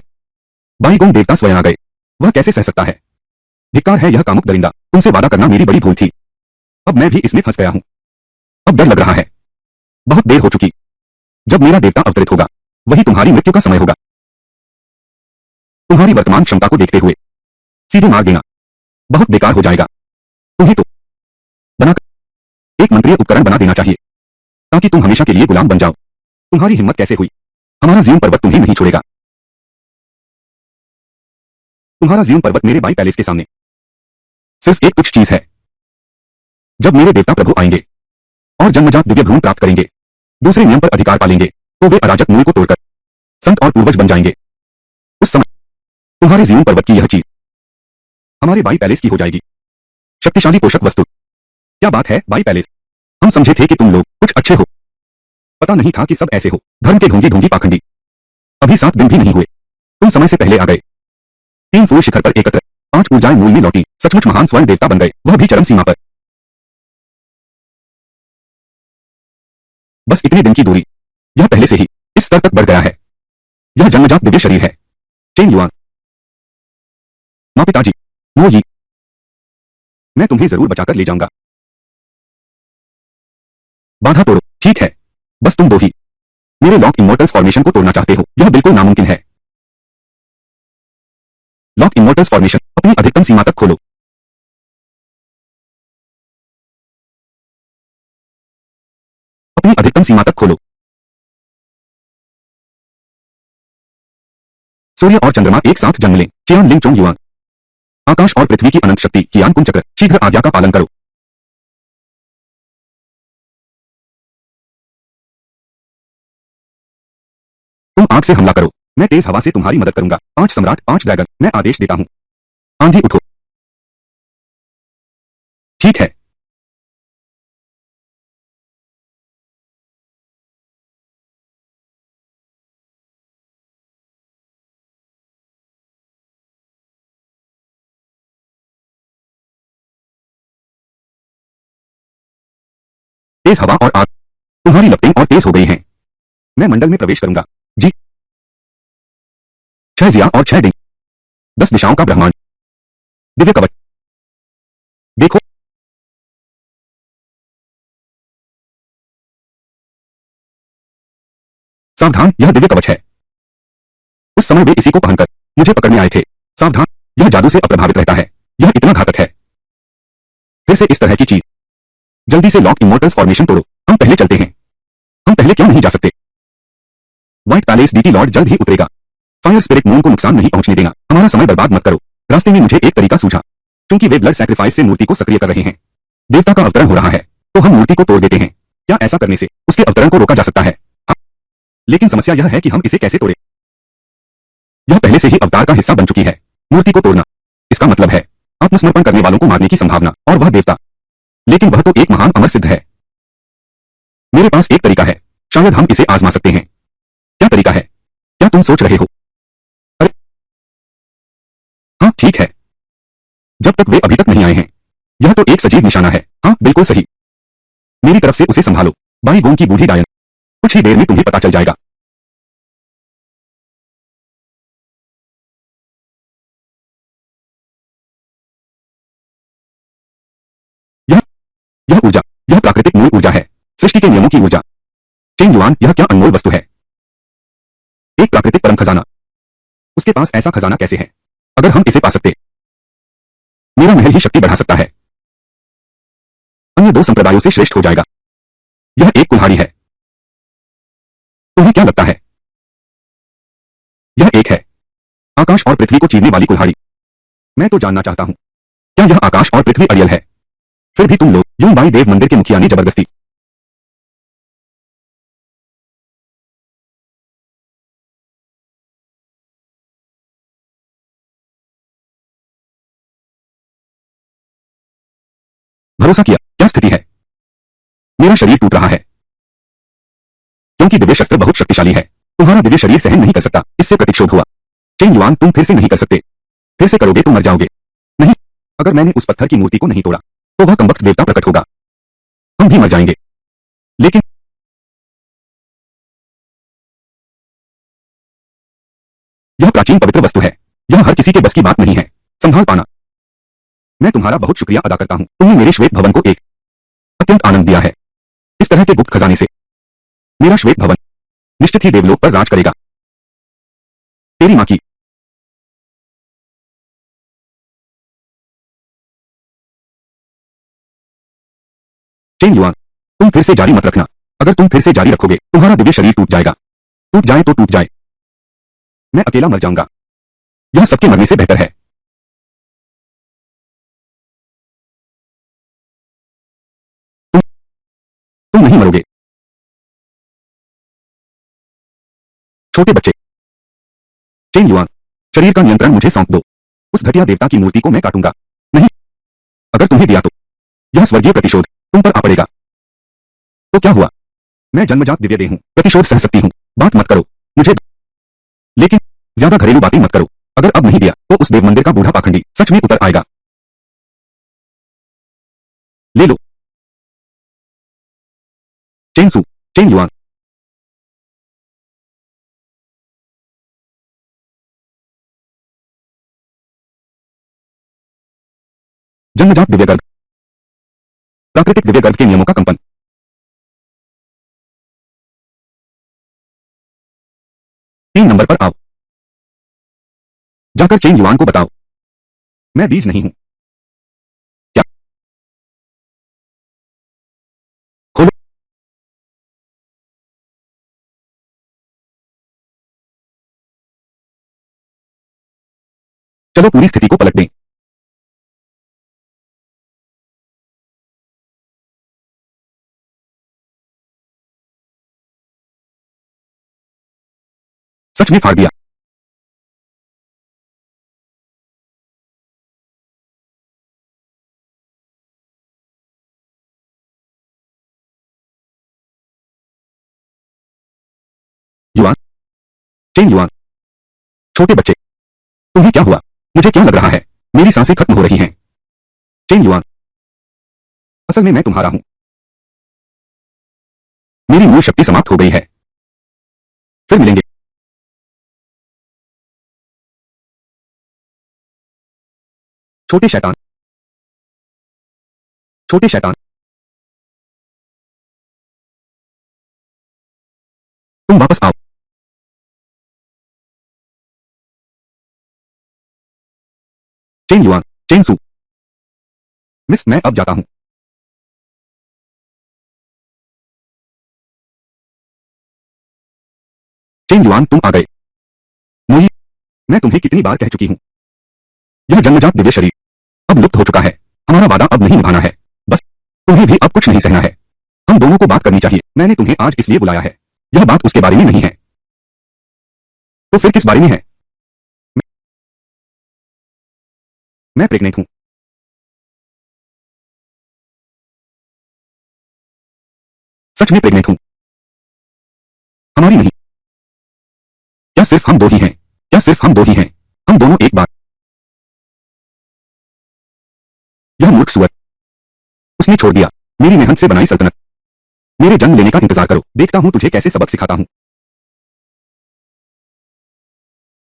Speaker 1: बाईगोंग देवता स्वयं आ गए। वह कैसे सह सकता है? धिक्कार है यह कामुक दरिंदा। तुमसे वादा करना मेरी बड़ी भूल थी। अब मैं भी इसमें फंस गया हूं। अब डर लग रहा है। बहुत देर हो चुकी। जब मेरा देवता अवतरित होगा, वही तुम्हारी मृत्यु का समय होगा। तुम्हारी वर्तमान क्षमता को देखते हुए सीधे मार देना बहुत बेकार हो जाएगा। तुम्हें तो बनाकर एक मंत्रीय उपकरण बना देना चाहिए, ताकि तुम हमेशा के लिए गुलाम बन जाओ। तुम्हारी हिम्मत कैसे हुई? हमारा ज़ियोन पर्वत तुम्हें नहीं छोड़ेगा। तुम्हारा ज़ियोन पर्वत मेरे बाई पैलेस के सामने सिर्फ एक तुच्छ चीज है। जब मेरे देवता प्रभु आएंगे और जन्मजात दिव्य भ्रूण प्राप्त करेंगे, दूसरे नियम पर अधिकार पालेंगे, तो वे अराजक मूल को तोड़कर संत और पूर्वज बन जाएंगे। उस समय तुम्हारे ज़ियोन पर्वत की यह चीज हमारे बाई पैलेस की हो जाएगी। शक्तिशाली पोषक वस्तु। क्या बात है बाई पैलेस, हम समझे थे कि तुम लोग कुछ अच्छे हो। पता नहीं था कि सब ऐसे हो। धर्म के ढोंगी पाखंडी। अभी 7 दिन भी नहीं हुए, तुम समय से पहले आ गए। 3 फूल शिखर पर एकत्र, 5 ऊर्जाएं मूल में लौटी, सचमुच महान स्वर्ण देवता बन गए, वह भी चरम सीमा पर। बस इतने दिन की दूरी, यह पहले से ही इस स्तर तक बढ़ गया है। यह जन्मजात दिव्य शरीर है। चेंग युआन, माँ पिताजी, मो यी, मैं तुम्हें जरूर बचाकर ले जाऊंगा। बाधा तोड़ो। ठीक है, बस तुम दो ही मेरे लॉक इमोर्टल्स फॉर्मेशन को तोड़ना चाहते हो। यह बिल्कुल नामुमकिन है। लॉक इमोर्टल्स फॉर्मेशन अपनी अधिकतम सीमा तक खोलो। अपनी अधिकतम सीमा तक खोलो। सूर्य और चंद्रमा एक साथ जन्म लें। चियान लिंग चोंग युआन। आकाश और पृथ्वी की अनंत शक्ति कियान कुंज चक्र, शीघ्र आज्ञा का पालन करो। तुम आग से हमला करो, मैं तेज हवा से तुम्हारी मदद करूंगा। 5 सम्राट 5 ड्रैगन, मैं आदेश देता हूं। आंधी उठो। ठीक है। तेज हवा और आग, तुम्हारी लपटें और तेज हो गई हैं। मैं मंडल में प्रवेश करूंगा। जी। 6 जिया और 6 डिंग, 10 दिशाओं का ब्रह्मांड, दिव्य कवच। देखो, सावधान, यह दिव्य कवच है। उस समय वे इसी को पहनकर मुझे पकड़ने आए थे। सावधान, यह जादू से अप्रभावित रहता है। यह इतना घातक है। फिर से इस तरह की चीज। जल्दी से लॉक इमोर्टल्स फॉर्मेशन तोड़ो। हम पहले चलते हैं। हम पहले क्यों नहीं जा सकते? व्हाइट पैलेस डीटी लॉर्ड जल्द ही उतरेगा। फायर स्पिरिट मून को नुकसान नहीं पहुंचने देगा। हमारा समय बर्बाद मत करो। रास्ते में मुझे एक तरीका सूझा। क्योंकि वे ब्लड सैक्रिफाइस से मूर्ति को सक्रिय कर रहे हैं, देवता का अवतरण हो रहा है, तो हम मूर्ति को तोड़ देते हैं। क्या ऐसा करने से उसके अवतरण को रोका जा सकता है? हाँ। लेकिन समस्या यह है कि हम इसे कैसे तोड़े? यह पहले से ही अवतार का हिस्सा बन चुकी है। मूर्ति को तोड़ना, इसका मतलब है आत्मसमर्पण करने वालों को मारने की संभावना, और वह देवता। लेकिन वह तो एक महान अमर सिद्ध है। मेरे पास एक तरीका है, शायद हम इसे आजमा सकते हैं। क्या तरीका है? क्या तुम सोच रहे हो? अरे हाँ ठीक है, जब तक वे अभी तक नहीं आए हैं। यह तो एक सजीव निशाना है। हाँ बिल्कुल सही। मेरी तरफ से उसे संभालो। बाईगोंग की बूढ़ी डायन, कुछ ही देर में तुम्हें पता चल जाएगा। यह यह ऊर्जा, यह प्राकृतिक मूल ऊर्जा है, सृष्टि के नियमों की ऊर्जा। चेंग युआन, यह क्या अनमोल वस्तु है। एक प्राकृतिक परम खजाना। उसके पास ऐसा खजाना कैसे है। अगर हम इसे पा सकते, मेरा महल ही शक्ति बढ़ा सकता है, अन्य दो संप्रदायों से श्रेष्ठ हो जाएगा। यह एक कुल्हाड़ी है। तुम्हें क्या लगता है। यह एक है, आकाश और पृथ्वी को चीरने वाली कुल्हाड़ी। मैं तो जानना चाहता हूं, क्या यह आकाश और पृथ्वी अरियल है। फिर भी तुम लोग, यूंबाई देव मंदिर के मुखिया ने जबरदस्ती। भरोसा किया। क्या स्थिति है। मेरा शरीर टूट रहा है, क्योंकि दिव्य शस्त्र बहुत शक्तिशाली है। तुम्हारा दिव्य शरीर सहन नहीं कर सकता। इससे प्रतिक्षोभ हुआ। चेंग युआन, तुम फिर से नहीं कर सकते। फिर से करोगे तो मर जाओगे। नहीं, अगर मैंने उस पत्थर की मूर्ति को नहीं तोड़ा, तो वह कमबख्त देवता प्रकट होगा। हम भी मर जाएंगे। लेकिन यह प्राचीन पवित्र वस्तु है। यह हर किसी के बस की बात नहीं है संभाल पाना। मैं तुम्हारा बहुत शुक्रिया अदा करता हूं। तुमने मेरे श्वेत भवन को एक अत्यंत आनंद दिया है। इस तरह के गुप्त खजाने से मेरा श्वेत भवन निश्चित ही देवलोक पर राज करेगा। तेरी मां की। चेंग युआन, तुम फिर से जारी मत रखना। अगर तुम फिर से जारी रखोगे, तुम्हारा दिव्य शरीर टूट जाएगा। टूट जाए तो टूट जाए, मैं अकेला मर जाऊंगा। यह सबके मरने से बेहतर है। तुम तुम नहीं मरोगे। छोटे बच्चे। चेंग युआन, शरीर का नियंत्रण मुझे सौंप दो। उस घटिया देवता की मूर्ति को मैं काटूंगा। नहीं, अगर तुम्हें दिया तो यह स्वर्गीय प्रतिशोध तुम पर आ पड़ेगा। तो क्या हुआ। मैं जन्मजात दिव्य देह हूं, प्रतिशोध सह सकती हूं। बात मत करो मुझे, लेकिन ज्यादा घरेलू बातें मत करो। अगर अब नहीं दिया तो उस देव मंदिर का बूढ़ा पाखंडी सच में उतर आएगा। ले लो। चेंग सू, चेंग युआन, जन्मजात दिव्य गर्भ, प्राकृतिक दिव्य गर्भ के नियमों का कंपन। 3 नंबर पर आओ। जाकर चेंग युआन को बताओ, मैं बीज नहीं हूं। क्या। खोलो। चलो पूरी स्थिति को पलट दें। सच में फाड़ दिया। युआन, चेंग युआन, छोटे बच्चे, तुम्हें क्या हुआ। मुझे क्या लग रहा है, मेरी सांसें खत्म हो रही हैं। चेंग युआन, असल में मैं तुम्हारा हूं। मेरी मूल शक्ति समाप्त हो गई है। फिर मिलेंगे। छोटे शैतान, छोटे शैतान, तुम वापस आओ। चेंग युआन, चेंग सू, मिस, मैं अब जाता हूं। चेंग युआन, तुम आ गए। मुई, मैं तुम्हें कितनी बार कह चुकी हूं, यह जन्मजात दिव्य शरीर अब लुप्त हो चुका है। हमारा वादा अब नहीं निभाना है। बस तुम्हें भी अब कुछ नहीं सहना है। हम दोनों को बात करनी चाहिए। मैंने तुम्हें आज इसलिए बुलाया है, यह बात उसके बारे में नहीं है। तो फिर किस बारे में है। मैं प्रेग्नेंट हूं। सच में प्रेग्नेंट हूं। हमारी नहीं। क्या सिर्फ हम दो ही हैं। क्या सिर्फ हम दो ही हैं। हम दोनों एक बार। यह मूर्ख सुअर, उसने छोड़ दिया मेरी मेहनत से बनाई सल्तनत। मेरे जन्म लेने का इंतजार करो, देखता हूँ तुझे कैसे सबक सिखाता हूँ।